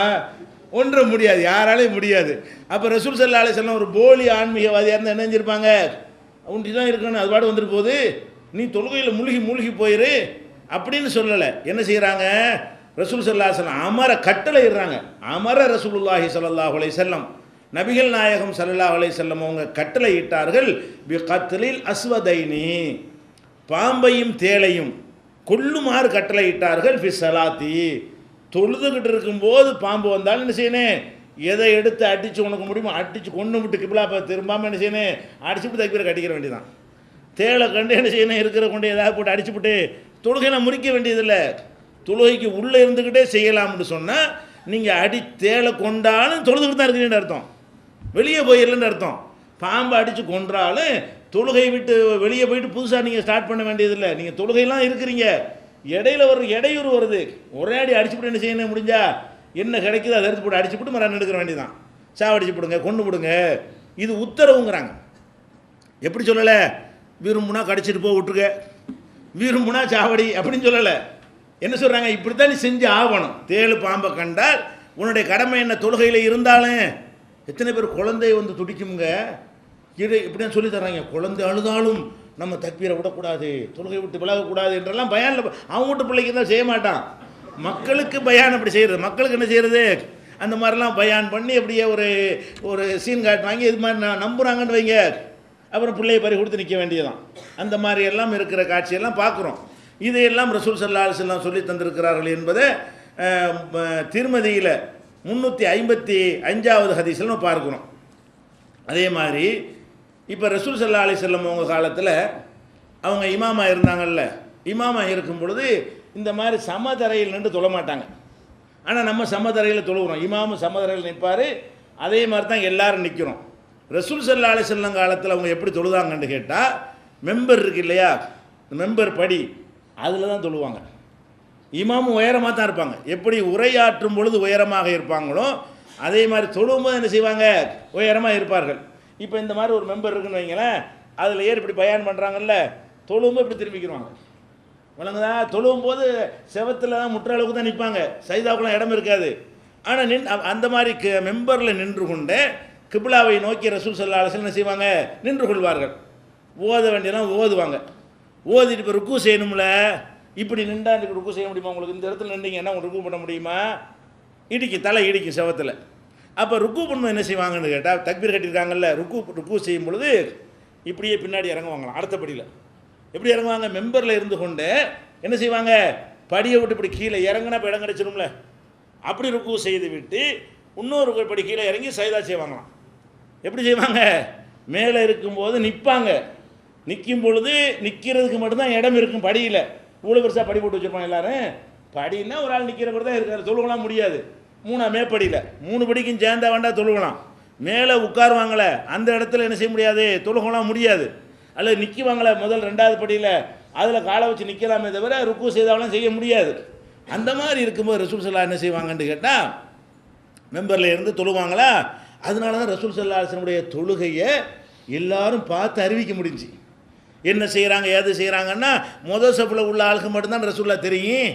ஒன்ற முடியாது, யாராலையும் முடியாது. அப்போ ரசூல் ஸல்லல்லாஹு அலைஹி வஸல்லம் ஒரு போலி ஆன்மீகவாதியாக இருந்தால் என்ன செஞ்சிருப்பாங்க? ஒன்றி தான் இருக்கணும், அது பாடு வந்துட்டு போகுது, நீ தொழுகையில் மூழ்கி போயிரு அப்படின்னு சொல்லலை. என்ன செய்கிறாங்க? ரசூல் ஸல்லல்லாஹு அலைஹி வஸல்லம் அமர கட்டளை இடுறாங்க. அமர ரசூலுல்லாஹி ஸல்லல்லாஹு அலைஹி வஸல்லம், நபிகள் நாயகம் ஸல்லல்லாஹு அலைஹி வஸல்லம் அவங்க கட்டளை இட்டார்கள். பி கத்லில் அஸ்வதைனி, பாம்பையும் தேளையும் கொல்லுமாறு கட்டளை இட்டார்கள். ஃபி ஸலாத்தி, தொழுதுகிட்டு இருக்கும்போது பாம்பு வந்தாலும் என்ன செய்யணும்? எதை எடுத்து அடித்து உனக்கு முடியுமோ அடித்து கொண்டு விட்டு கிபிலா திரும்பாமல் என்ன செய்யணும்? அடிச்சுட்டு தக்பீரை கட்டிக்கிற வேண்டியதான். தேளை கண்டு என்ன செய்யணும்? இருக்கிற கொண்டு ஏதாவது போட்டு அடிச்சுவிட்டு தொழுகையெல்லாம் முறிக்க வேண்டியதில்லை. தொழுகைக்கு உள்ளே இருந்துக்கிட்டே செய்யலாம்னு சொன்னால் நீங்கள் தேளை கொண்டாலும் தொழுதுகிட்டு தான் இருக்கிறீங்கன்னு அர்த்தம், வெளியே போயிடலன்னு அர்த்தம். பாம்பை அடித்து கொன்றாலும் தொழுகை விட்டு வெளியே போயிட்டு புதுசாக நீங்கள் ஸ்டார்ட் பண்ண வேண்டியதில்லை. நீங்கள் தொழுகையெல்லாம் இருக்கிறீங்க, இடையில ஒரு இடையூறு வருது, ஒரே அடி அடிச்சுவிட்டு என்ன செய்யணும்? முடிஞ்சா என்ன கிடைக்குது அதை எடுத்து போட்டு அடிச்சுவிட்டு மரம் எடுக்கிற வேண்டியதான். சாவடிச்சு போடுங்க, கொண்டு விடுங்க, இது உத்தரவுங்கிறாங்க. எப்படி சொல்லலை? விரும்புனா கடிச்சிட்டு போக விட்டுருக்க, விரும்புனா சாவடி அப்படின்னு சொல்லலை. என்ன சொல்கிறாங்க? இப்படித்தான் நீ செஞ்சு ஆகணும். தேளு பாம்பை கண்டால் உன்னுடைய கடமை என்ன? தொழுகையில் இருந்தாலும் எத்தனை பேர் குழந்தைய வந்து துடிக்குங்க, இது இப்படின்னு சொல்லி தர்றாங்க. குழந்தை அழுதாலும் நம்ம தக்பீரை விடக்கூடாது, தொழுகை விட்டு விலகக்கூடாது என்றெல்லாம் பயானில் அவங்க வீட்டு பிள்ளைக்கு தான் செய்ய மாட்டான். மக்களுக்கு பயான் அப்படி செய்கிறது. மக்களுக்கு என்ன செய்கிறது? அந்த மாதிரிலாம் பயான் பண்ணி அப்படியே ஒரு சீன் காட்டு வாங்கி இது மாதிரி நம்புகிறாங்கன்னு வைங்க, அப்புறம் பிள்ளையை பறி கொடுத்து நிற்க வேண்டியதான். அந்த மாதிரி எல்லாம் இருக்கிற காட்சியெல்லாம் பார்க்குறோம். இதையெல்லாம் ரசூல் ஸல்லல்லாஹு அலைஹி வஸல்லம் சொல்லி தந்திருக்கிறார்கள் என்பதை திருமதியில் 355வது ஹதீஸில் நம்ம பார்க்குறோம். அதே மாதிரி இப்போ ரசூல் ஸல்லல்லாஹு அலைஹி வஸல்லம் அவங்க காலத்தில் அவங்க இமாமா இருந்தாங்கல்ல, இமாமா இருக்கும் பொழுது இந்த மாதிரி சமதரையில் நின்று தொழ மாட்டாங்க. ஆனால் நம்ம சமதரையில் தொழுகிறோம், இமாமும் சமதரையில் நிற்பார், அதே மாதிரி தான் எல்லாரும் நிற்கிறோம். ரசூல் ஸல்லல்லாஹு அலைஹி வஸல்லம் காலத்தில் அவங்க எப்படி தொழுதாங்கன்னு கேட்டால், மெம்பர் இருக்கு இல்லையா, மெம்பர் படி அதில் தான் தொழுவாங்க. இமாமும் உயரமாக தான் இருப்பாங்க. எப்படி உரையாற்றும் பொழுது உயரமாக இருப்பாங்களோ அதே மாதிரி தொழும்போது என்ன செய்வாங்க? உயரமாக இருப்பார்கள். இப்போ இந்த மாதிரி ஒரு மெம்பர் இருக்குன்னு வைங்களேன், அதில் ஏறி இப்படி பயான் பண்ணுறாங்கல்ல, தொழும்போது இப்படி திரும்பிக்கிடுவாங்க. வழங்குதா? தொழும்போது செவத்தில் தான் முற்ற அளவுக்கு தான் நிற்பாங்க, சைதாவுக்குலாம் இடம் இருக்காது. ஆனால் அந்த மாதிரி மெம்பரில் நின்று கொண்டு கிப்லாவை நோக்கி ரசூல் ஸல்லல்லாஹு அலைஹி வஸல்லம் என்ன செய்வாங்க? நின்று கொள்வார்கள். ஓத வேண்டியெல்லாம் ஓதுவாங்க. ஓதிட்டு இப்போ ருக்கு செய்யணும்ல, இப்படி நின்றா ருக்கு செய்ய முடியுமா? உங்களுக்கு இந்த இடத்துல நின்றீங்கன்னா உங்களுக்கு ருக்கு பண்ண முடியுமா? தலை இடிக்கும் செவத்தில். அப்போ ருக்கு பண்ணும்போது என்ன செய்வாங்கன்னு கேட்டால், தக்பீர் கட்டியிருக்காங்கல்ல, ருக்கு செய்யும் பொழுது இப்படியே பின்னாடி இறங்குவாங்களாம். அடுத்தபடியில் எப்படி இறங்குவாங்க? மெம்பரில் இருந்து கொண்டு என்ன செய்வாங்க? படியை விட்டு இப்படி கீழே இறங்குனா இப்போ இடம் கிடச்சிடும்ல, அப்படி ருக்கு செய்து விட்டு இன்னொரு படி கீழே இறங்கி சைதா செய்வாங்களாம். எப்படி செய்வாங்க? மேலே இருக்கும்போது நிற்பாங்க, நிற்கும் பொழுது நிற்கிறதுக்கு மட்டும்தான் இடம் இருக்கும் படியில். இவ்வளோ பெருசாக படி போட்டு வச்சுருப்பாங்க எல்லோரும். படின்னா ஒரு ஆள் நிற்கிற கூட தான் இருக்காரு, தொழுகலாம் முடியாது. 3 மேப்படியில் 3 படிக்கும் சேர்ந்தா வேண்டாம் தொழுகலாம். மேலே உட்காருவாங்களே அந்த இடத்துல என்ன செய்ய முடியாது, தொழுகலாம் முடியாது. அல்லது நிற்குவாங்களே முதல் ரெண்டாவது படியில், அதில் காலை வச்சு நிற்கலாமே தவிர ருக்கு செய்தாலும் செய்ய முடியாது. அந்த மாதிரி இருக்கும்போது ரசூல் ஸல்லல்லாஹு என்ன செய்வாங்கன்னு கேட்டால் மெம்பரில் இருந்து தொழுவாங்களா. அதனால தான் ரசூல் ஸல்லல்லாஹு அலைஹி வஸல்லம் தொழுகையை எல்லாரும் பார்த்து அறிவிக்க முடிஞ்சு. என்ன செய்கிறாங்க ஏது செய்கிறாங்கன்னா முதல் சப்பில் உள்ள ஆளுக்கு மட்டும்தான் ரசூலுல்லாஹ் தெரியும்.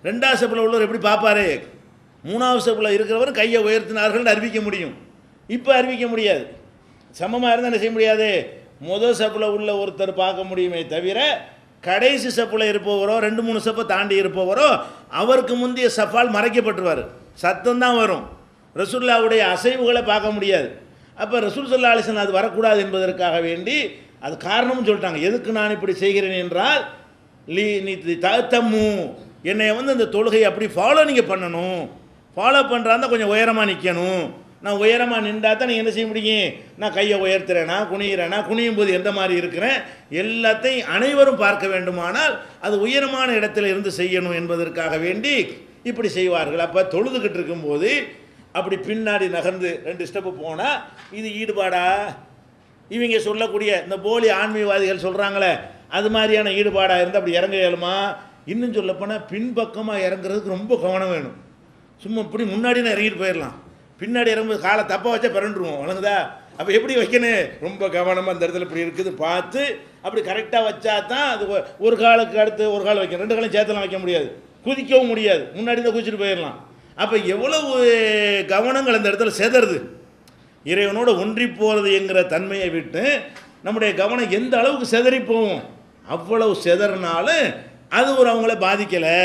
ரெண்டாவது சப்பில் உள்ளவர் எப்படி பார்ப்பாரு, மூணாவது சப்பில் இருக்கிறவர் கையை உயர்த்தினார்கள் அறிவிக்க முடியும். இப்போ அறிவிக்க முடியாது. சமமாக இருந்தால் என்ன செய்ய முடியாது, முதல் சப்பில் உள்ள ஒருத்தர் பார்க்க முடியுமே தவிர கடைசி சப்பில் இருப்பவரோ 2-3 சப்பை தாண்டி இருப்பவரோ அவருக்கு முந்தைய சப்பால் மறைக்கப்பட்டுருவார், சத்தம் தான் வரும், ரசூலுல்லாஹ்வுடைய அசைவுகளை பார்க்க முடியாது. அப்போ ரசூல் ஸல்லல்லாஹு அலைஹி வஸல்லம் அது வரக்கூடாது என்பதற்காக வேண்டி அது காரணம்னு சொல்லிட்டாங்க. எதுக்கு நான் இப்படி செய்கிறேன் என்றால் நீ தத்தம்மு, என்னை இந்த தொழுகை அப்படி ஃபாலோ நீங்கள் பண்ணணும். ஃபாலோ பண்ணுறாந்தா கொஞ்சம் உயரமாக நிற்கணும். நான் உயரமாக நின்றா தான் நீங்கள் என்ன செய்ய முடியும், நான் கையை உயர்த்துறேனா குனிகிறேனா, குனியும் போது எந்த மாதிரி இருக்கிறேன் எல்லாத்தையும் அனைவரும் பார்க்க வேண்டுமானால் அது உயரமான இடத்துல இருந்து செய்யணும் என்பதற்காக வேண்டி இப்படி செய்வார்கள். அப்போ தொழுதுகிட்டு இருக்கும்போது அப்படி பின்னாடி நகர்ந்து 2 ஸ்டெப்பு போனால் இது ஈடுபாடா? இவங்க சொல்லக்கூடிய இந்த போலி ஆன்மீகவாதிகள் சொல்கிறாங்களே அது மாதிரியான ஈடுபாடாக இருந்து அப்படி இறங்க இயலுமா? இன்னும் சொல்லப்போனால் பின்பக்கமாக இறங்குறதுக்கு ரொம்ப கவனம் வேணும். சும்மா இப்படி முன்னாடி நான் இறங்கிட்டு போயிடலாம், பின்னாடி இறங்கும்போது காலை தப்பாக வச்சா பிறண்டுருவோம், வணங்குதா? அப்போ எப்படி வைக்கணும், ரொம்ப கவனமாக அந்த இடத்துல இப்படி இருக்குது பார்த்து அப்படி கரெக்டாக வச்சா தான் அது ஒரு காலுக்கு அடுத்து ஒரு கால் வைக்கணும், 2 காலம் சேர்த்தலாம் வைக்க முடியாது, குதிக்கவும் முடியாது, முன்னாடி தான் குதிச்சுட்டு போயிடலாம். அப்போ எவ்வளவு கவனங்கள் அந்த இடத்துல செதறுது. இறைவனோட ஒன்றி போகிறது என்கிற தன்மையை விட்டு நம்முடைய கவனம் எந்த அளவுக்கு செதறி போகும், அவ்வளவு செதறினாலும் அது அவங்கள பாதிக்கலை.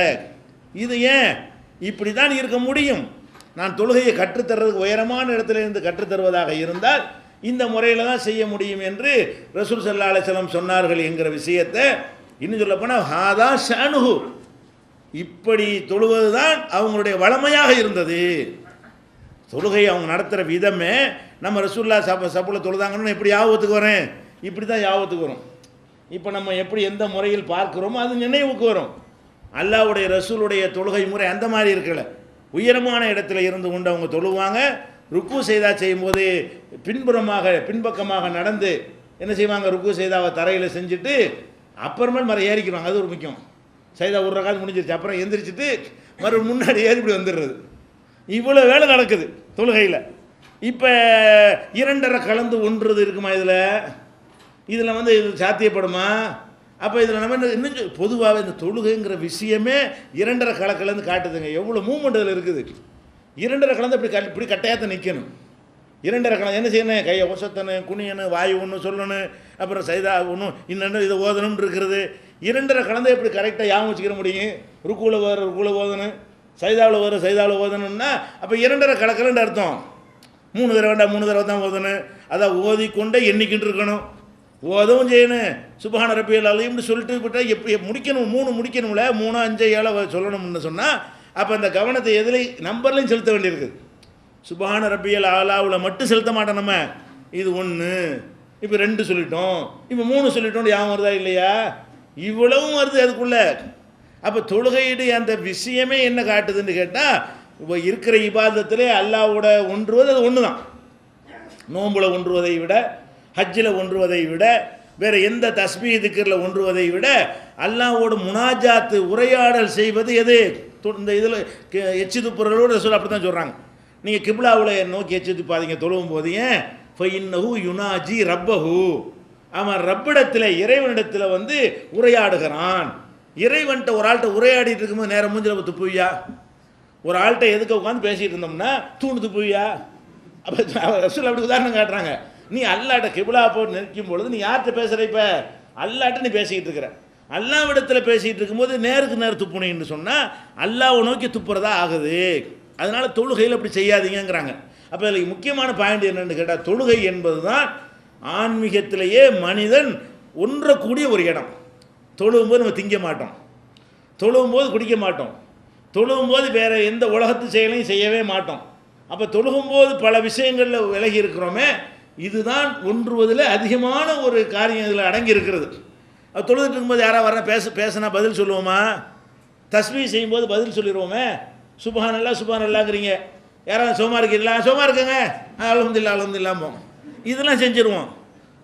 இது ஏன் இப்படி தான் இருக்க முடியும்? நான் தொழுகையை கற்றுத்தர்றதுக்கு உயரமான இடத்துல இருந்து கற்றுத்தருவதாக இருந்தால் இந்த முறையில் தான் செய்ய முடியும் என்று ரசூல் ஸல்லல்லாஹு அலைஹி வஸல்லம் சொன்னார்கள் என்கிற விஷயத்தை இன்னும் சொல்லப்போனால் ஹாதா ஷானுஹு, இப்படி தொழுவது தான் அவங்களுடைய வளமையாக இருந்தது. தொழுகை அவங்க நடத்துகிற விதமே நம்ம ரசூலுல்லாஹ் சப்புல தொழுதாங்கன்னு எப்படி யாபத்துக்கு வரேன், இப்படி தான் யாபத்துக்கு வரும். இப்போ நம்ம எப்படி எந்த முறையில் பார்க்குறோமோ அது நினைவுக்கு வரும். அல்லாஹ்வுடைய ரசூலுடைய தொழுகை முறை அந்த மாதிரி இருக்கல. உயரமான இடத்துல இருந்து கொண்டு அவங்க தொழுவாங்க. ருக்கு செய்தா செய்யும்போது பின்பக்கமாக நடந்து என்ன செய்வாங்க, ருக்கு செய்தாவை தரையில் செஞ்சுட்டு அப்புறமேல் மர ஏறிக்கிறாங்க. அது ஒரு முக்கியம். சைதா ஒரு ரகாத் முடிஞ்சிருச்சு, அப்புறம் எந்திரிச்சிட்டு மறுபடியும் முன்னாடி ஏறி இப்படி வந்துடுறது. இவ்வளோ வேலை நடக்குது தொழுகையில். இப்போ 2.5 கலந்து ஒன்றது இருக்குமா இதில் இது சாத்தியப்படுமா? அப்போ இதில் நம்ம இன்னும் பொதுவாகவே இந்த தொழுகைங்கிற விஷயமே 2.5 கலந்து காட்டுதுங்க. எவ்வளோ மூமெண்ட் அதில் இருக்குது. 2.5 கலந்து இப்படி கட்டையாத்த நிற்கணும். 2.5 கலந்து என்ன செய்யணும், கையை ஒசத்தணும், குனியணும், வாயு ஒன்று சொல்லணும், அப்புறம் சைதா ஒன்றும் இன்னொன்று இதை ஓதணும்னு இருக்கிறது. 2.5 கலந்து எப்படி கரெக்டாக யாவும் வச்சுக்கிற முடியும்? ருக்குவில் ஓதணும், சைதாவில் ஓதணும்னா அப்போ 2.5 கலக்கலன்னு அர்த்தம். 3 தடவை வேண்டாம், 3 தடவை தான் ஓதணும். அதான் ஓதிக்கொண்டே எண்ணிக்கிட்டு இருக்கணும், ஓதவும் செய்யணும். சுப்ஹான ரப்பியல் அலீம்னு சொல்லிட்டு விட்டால் எப்படி முடிக்கணும், 3 முடிக்கணும்ல, 3, 5, 7 சொல்லணும்னு சொன்னால் அப்போ அந்த கவனத்தை எதுலையும் நம்பர்லையும் செலுத்த வேண்டியிருக்குது. சுப்ஹான ரப்பியல் ஆலாவில் மட்டும் செலுத்த மாட்டோம் நம்ம. இது 1, இப்போ 2 சொல்லிட்டோம், இப்போ 3 சொல்லிட்டோம், யாவும் வருதா இல்லையா? இவ்வளவும் வருது அதுக்குள்ள. அப்போ தொழுகையுடைய அந்த விஷயமே என்ன காட்டுதுன்னு கேட்டால் இப்போ இருக்கிற இபாதத்திலே அல்லாஹ்வோட ஒன்றுவது அது ஒன்று தான். நோம்புல ஒன்றுவதை விட, ஹஜ்ஜில் ஒன்றுவதை விட, வேறு எந்த தஸ்பீஹ் திக்ரில் ஒன்றுவதை விட அல்லாஹ்வோட முனாஜாத்து உரையாடல் செய்வது எது? இந்த இதில் எச்சி துப்புறலோடு சொல்ல அப்படி தான் சொல்கிறாங்க. நீங்கள் கிப்லாவில் நோக்கி எச்சி துப்பாதீங்க தொழுவும் போது. ஏன்? ஃபைன்னஹு யுனாஜி ரப்பஹு, அவன் ரப்பிடத்தில் இறைவனிடத்தில் உரையாடுகிறான். இறைவன்கிட்ட ஒரு ஆள்கிட்ட உரையாடிட்டு இருக்கும்போது நேரம் மூஞ்சில் துப்புவியா? ஒரு ஆள்கிட்ட எதுக்கு உட்காந்து பேசிகிட்டு இருந்தோம்னா தூண்டு துப்புவியா? அப்போ ரசூல் அப்படி உதாரணம் காட்டுறாங்க. நீ அல்லாட்ட கிப்லா போட்டு நிற்கும் பொழுது நீ யார்கிட்ட பேசுகிற? இப்போ அல்லாட்ட நீ பேசிக்கிட்டு இருக்கிற. அல்லாவிடத்தில் பேசிகிட்டு இருக்கும்போது நேருக்கு நேரம் துப்புனீன்னு சொன்னால் அல்லாவை நோக்கி துப்புறதா ஆகுது. அதனால் தொழுகையில் அப்படி செய்யாதீங்கிறாங்க. அப்போ இதில் முக்கியமான பாயிண்ட் என்னென்னு கேட்டால் தொழுகை என்பது தான் ஆன்மீகத்திலேயே மனிதன் ஒன்றக்கூடிய ஒரு இடம். தொழுவும்போது நம்ம திங்க மாட்டோம், தொழுவும்போது குடிக்க மாட்டோம், தொழுவும்போது வேறு எந்த உலகத்து செயலையும் செய்யவே மாட்டோம். அப்போ தொழுகும்போது பல விஷயங்களில் விலகி இருக்கிறோமே, இதுதான் ஒன்றுவதில் அதிகமான ஒரு காரியம் இதில் அடங்கி இருக்கிறது. அது தொழுதுட்டு இருக்கும்போது யாராவது வர பேசினா பதில் சொல்லுவோமா? தஸ்பீஹ் செய்யும்போது பதில் சொல்லிடுவோமே. சுப்ஹானல்லாஹ் சுப்ஹானல்லாஹ்ங்கிறீங்க, யாராவது சோமா இருக்கீங்களா? சோமா இருக்குங்க, அல்ஹம்துலில்லாஹ் அல்ஹம்துலில்லாஹ் போம். இதெல்லாம் செஞ்சுருவோம்.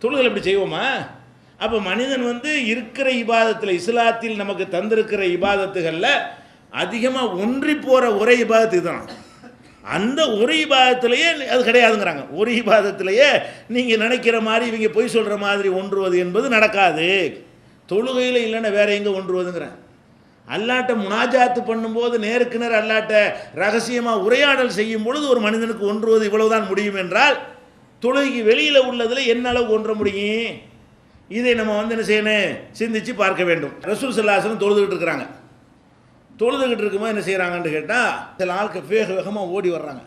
தொழுகையில் இப்படி செய்வோமா? அப்போ மனிதன் வந்து இருக்கிற இபாதத்தில், இஸ்லாத்தில் நமக்கு தந்திருக்கிற இபாதத்துகளில் அதிகமாக ஒன்றி போகிற ஒரே இபாதத்து தான். அந்த ஒரு இபாதத்திலேயே அது கிடையாதுங்கிறாங்க. ஒரு இபாதத்திலேயே நீங்கள் நினைக்கிற மாதிரி இவங்க பொய் சொல்கிற மாதிரி ஒன்றுவது என்பது நடக்காது. தொழுகையில் இல்லைன்னா வேற எங்கே ஒன்றுவதுங்கிறேன். அல்லாட்ட முனாஜாத்து பண்ணும்போது நேருக்கு நேர் அல்லாட்ட ரகசியமாக உரையாடல் செய்யும் பொழுது ஒரு மனிதனுக்கு ஒன்றுவது இவ்வளவுதான் முடியும் என்றால், தொழுகைக்கு வெளியில் உள்ளதில் என்ன அளவுக்கு ஒன்ற முடியும்? இதை நம்ம வந்து என்ன செய்யணும், சிந்திச்சு பார்க்க வேண்டும். ரசூல் ஸல்லல்லாஹு அலைஹி வஸல்லம் தொழுதுகிட்டு இருக்கிறாங்க. தொழுதுகிட்டு இருக்கும்போது என்ன செய்கிறாங்கன்னு கேட்டால், சில ஆட்கள் வேகமாக ஓடி வர்றாங்க.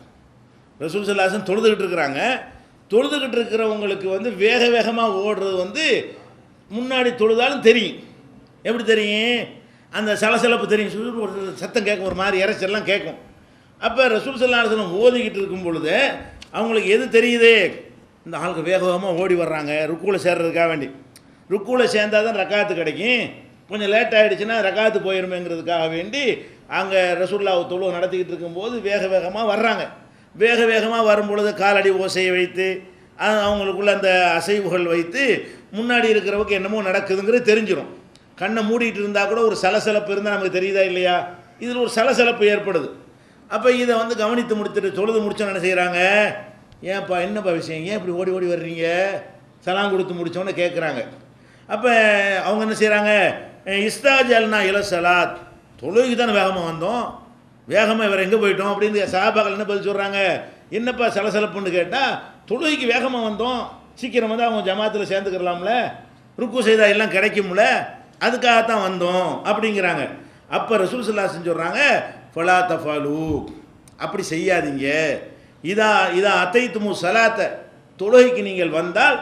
ரசூல் ஸல்லல்லாஹு அலைஹி வஸல்லம் தொழுதுகிட்டு இருக்கிறாங்க. தொழுதுகிட்டு இருக்கிறவங்களுக்கு வந்து வேகமாக ஓடுறது வந்து முன்னாடி தொழுதாலும் தெரியும். எப்படி தெரியும்? அந்த சலசலப்பு தெரியும். ஒரு சத்தம் கேட்கும், ஒரு மாதிரி இறைச்சல்லாம் கேட்கும். அப்போ ரசூல் ஸல்லல்லாஹு அலைஹி வஸல்லம் ஓதிக்கிட்டு இருக்கும் பொழுது அவங்களுக்கு எது தெரியுது? இந்த ஆளுக்கு வேகமாக ஓடி வர்றாங்க ருக்குவில் சேர்றதுக்காக வேண்டி. ருக்குவில் சேர்ந்தால் தான் ரக்காத்து கிடைக்கும். கொஞ்சம் லேட் ஆகிடுச்சுன்னா ரக்காத்து போயிருமேங்கிறதுக்காக வேண்டி அங்கே ரசூலுல்லாஹ் தொழுகை நடத்திக்கிட்டு இருக்கும்போது வேகமாக வர்றாங்க. வேகமாக வரும் பொழுது காலடி ஓசையை வைத்து அவங்களுக்குள்ள அந்த அசைவுகள் வைத்து முன்னாடி இருக்கிறவங்க என்னமோ நடக்குதுங்கிறது தெரிஞ்சிடும். கண்ணை மூடிட்டு இருந்தால் கூட ஒரு சலசலப்பு இருந்தால் நமக்கு தெரியுதா இல்லையா? இதில் ஒரு சலசலப்பு ஏற்படுது. அப்போ இதை வந்து கவனித்து முடித்துட்டு தொழுது முடிச்சோன்னு என்ன செய்கிறாங்க, ஏன்ப்பா என்னப்பா விஷயம், ஏன் இப்படி ஓடி ஓடி வர்றீங்க, சலாம் கொடுத்து முடித்தோன்னு கேட்குறாங்க. அப்போ அவங்க என்ன செய்கிறாங்க, இஸ்தாஜல்னா இல சலாத், தொழுகைக்கு தானே வேகமாக வந்தோம், வேகமாக வேறு எங்கே போயிட்டோம் அப்படின்னு சஹாபாக்கள் என்ன பதில் சொல்கிறாங்க, என்னப்பா சலசலப்புன்னு கேட்டால், தொழுகைக்கு வேகமாக வந்தோம், சீக்கிரம் வந்து அவங்க ஜமாத்தில் சேர்ந்துக்கிறலாம்ல, ருக்கு செய்தா எல்லாம் கிடைக்கும்ல, அதுக்காகத்தான் வந்தோம் அப்படிங்கிறாங்க. அப்போ ரசூல் ஸல்லல்லாஹு அலைஹி வஸல்லம் சொல்கிறாங்க, ஃபலா தஃபாலு, அப்படி செய்யாதீங்க. இதா அத்தைத்துமு சலாத்த, தொழுகைக்கு நீங்கள் வந்தால்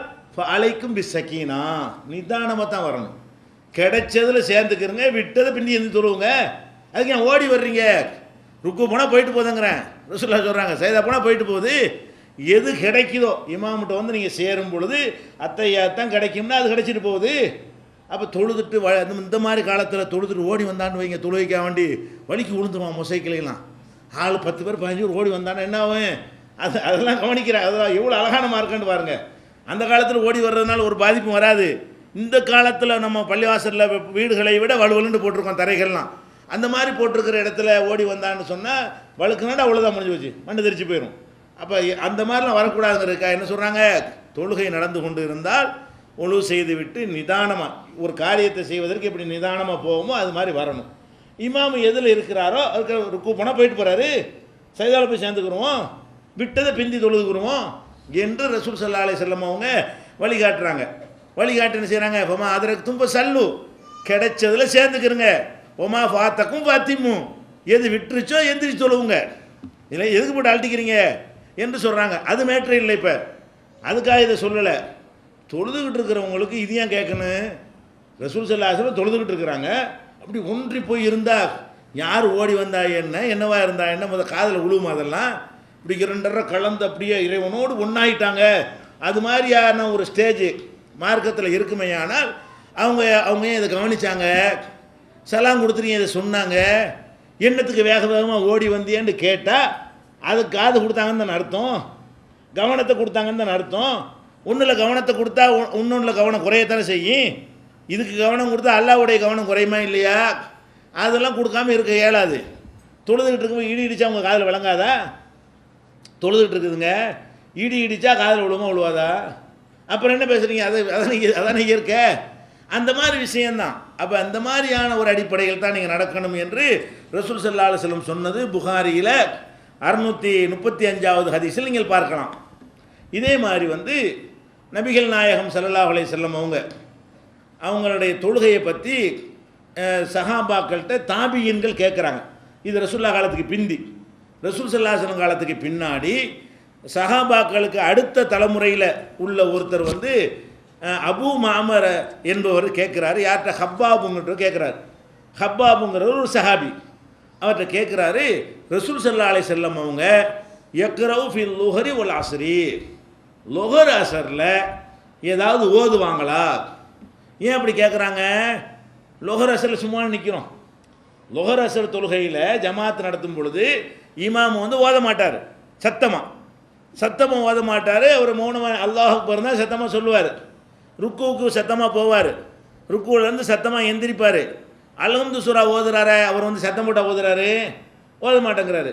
அலைக்கும் பி சக்கீனா, நிதானமாக தான் வரணும். கிடைச்சதில் சேர்ந்துக்கிறங்க, விட்டதை பிந்தி எந்த தொழுவுங்க. அதுக்கு ஏன் ஓடி வர்றீங்க? ருக்கு போனால் போயிட்டு போதுங்கிறேன். ரசூலுல்லாஹ் சொல்கிறாங்க, சைதா போனால் போயிட்டு போகுது. எது கிடைக்குதோ இமாம்கிட்ட வந்து நீங்கள் சேரும் பொழுது அத்தையாத்தான் கிடைக்கும்னா அது கிடைச்சிட்டு போகுது. அப்போ தொழுதுட்டு இந்த மாதிரி காலத்தில் தொழுதுட்டு ஓடி வந்தான்னு வைங்க, தொழுகைக்காக வேண்டி வலிக்கு விழுந்துருவான் மொசைக்கிலாம். ஆள் 10 பேர் 15 பேர் ஓடி வந்தானே என்ன ஆகும்? அதெல்லாம் கவனிக்கிறேன். அதெல்லாம் எவ்வளோ அழகான மார்க்கன்னு பாருங்கள். அந்த காலத்தில் ஓடி வர்றதுனால ஒரு பாதிப்பும் வராது. இந்த காலத்தில் நம்ம பள்ளிவாசலில் வீடுகளை விட வலுவலுன்னு போட்டிருக்கோம் தரைகள்லாம். அந்த மாதிரி போட்டிருக்கிற இடத்துல ஓடி வந்தான்னு சொன்னால் வழுக்குனாண்டா அவ்வளோதான் முடிஞ்சு போச்சு, மண்ணு தெரிச்சு போயிடும். அப்போ அந்த மாதிரிலாம் வரக்கூடாதுங்கிறதுக்கா என்ன சொல்கிறாங்க, தொழுகை நடந்து கொண்டு இருந்தால் ஒழு செய்து விட்டு நிதானமாக ஒரு காரியத்தை செய்வதற்கு எப்படி நிதானமாக போவோமோ அது மாதிரி வரணும். இமாம் எதில் இருக்கிறாரோ அதுக்கு ருக்கு போனால் போயிட்டு போகிறாரு, சைதாவில் போய் சேர்ந்துக்கிறோம், விட்டதை பிந்தி தொழுதுக்குருவோம் என்று ரசூல் ஸல்லல்லாஹு அலைஹி வஸல்லம் அவங்க வழிகாட்டுறாங்க. வழிகாட்டு என்ன செய்கிறாங்க, பொமா அதற்கு தும்ப சல்லு, கிடைச்சதில் சேர்ந்துக்கிறங்க, பொமா ஃபாத்தக்கும் ஃபாத்திமு, எது விட்டுருச்சோ எந்திரிச்சு தொழுவுங்க, இல்லை எதுக்கு போட்டு அழட்டிக்கிறீங்க என்று சொல்கிறாங்க. அது மேட்ரு இல்லை. இப்போ அதுக்காக இதை சொல்லலை. தொழுதுகிட்டு இருக்கிறவங்களுக்கு இது ஏன் கேட்கணும்? ரசூல் ஸல்லல்லாஹு அலைஹி வஸல்லம் தொழுதுகிட்டு இருக்கிறாங்க. அப்படி ஒன்றி போய் இருந்தால் யார் ஓடி வந்தா என்னவா இருந்தா என்ன, முதல் காதில் விழுவும். அதெல்லாம் இப்படி 2 கலந்து அப்படியே இறைவனோடு ஒன்றாயிட்டாங்க. அது மாதிரியான ஒரு ஸ்டேஜ் மார்க்கத்தில் இருக்குமே. ஆனால் அவங்க ஏன் இதை கவனித்தாங்க, சலாம் கொடுத்துருங்க இதை சொன்னாங்க, என்னத்துக்கு வேகமாக ஓடி வந்தியேன்னு கேட்டால் அதுக்கு காது கொடுத்தாங்கன்னு தானே அர்த்தம், கவனத்தை கொடுத்தாங்கன்னு தானே அர்த்தம். ஒன்றில் கவனத்தை கொடுத்தா இன்னொன்றில் கவனம் குறையத்தானே செய்யும். இதுக்கு கவனம் கொடுத்தா அல்லாஹ்வுடைய கவனம் குறையுமா இல்லையா? அதெல்லாம் கொடுக்காமல் இருக்க இயலாது. தொழுதுகிட்டு இருக்கும்போது இடி இடித்தா அவங்க காதில் விளங்காதா? தொழுதுகிட்டு இருக்குதுங்க, இடி இடித்தா காதில் விழுமா விழுவாதா? அப்புறம் என்ன பேசுகிறீங்க? அதானே இயற்கை. அந்த மாதிரி விஷயந்தான். அப்போ அந்த மாதிரியான ஒரு அடிப்படையில் தான் நீங்கள் நடக்கணும் என்று ரசூல் ஸல்லல்லாஹு அலைஹி வஸல்லம் சொன்னது புகாரியில் 635வது ஹதீஸில் நீங்கள் பார்க்கலாம். இதே மாதிரி வந்து நபிகள் நாயகம் ஸல்லல்லாஹு அலைஹி வஸல்லம் அவங்களுடைய தொழுகையை பற்றி சஹாபாக்கள்கிட்ட தாபியீன்கள் கேட்குறாங்க. இது ரசூலுல்லாஹ் காலத்துக்கு பிந்தி. ரசூல் ஸல்லல்லாஹு அலைஹி வஸல்லம் காலத்துக்கு பின்னாடி சஹாபாக்களுக்கு அடுத்த தலைமுறையில் உள்ள ஒருத்தர் வந்து அபூ மாமர் என்பவர் கேட்குறாரு. யார்கிட்ட? ஹப்பாபுங்கிட்ட கேட்குறாரு. ஹப்பாபுங்கிறவர் ஒரு சஹாபி. அவர்கிட்ட கேட்குறாரு, ரசூல் ஸல்லல்லாஹு அலைஹி வஸல்லம் அவங்க யக்ரவு ஃபில் லுஹரி வல் அஸ்ரி, லுஹர் அசரில் ஏதாவது ஓதுவாங்களா? ஏன் அப்படி கேட்குறாங்க? லுஹர் அசரில் சும்மா நிற்கிறோம். லுஹர் அசர் தொழுகையில் ஜமாத் நடத்தும் பொழுது இமாம் வந்து ஓத மாட்டார் சத்தமாக. சத்தமாக ஓத மாட்டார். அவர் மௌனமாக அல்லாஹ் அக்பர் தான் சத்தமாக சொல்லுவார். ருக்குவுக்கு சத்தமாக போவார். ருக்குவிலேருந்து சத்தமாக எந்திரிப்பார். அல்ஹம்து சூரா ஓதுறாரு, அவர் வந்து சத்தம் போட்டால் ஓதுறாரு, ஓத மாட்டேங்கிறாரு.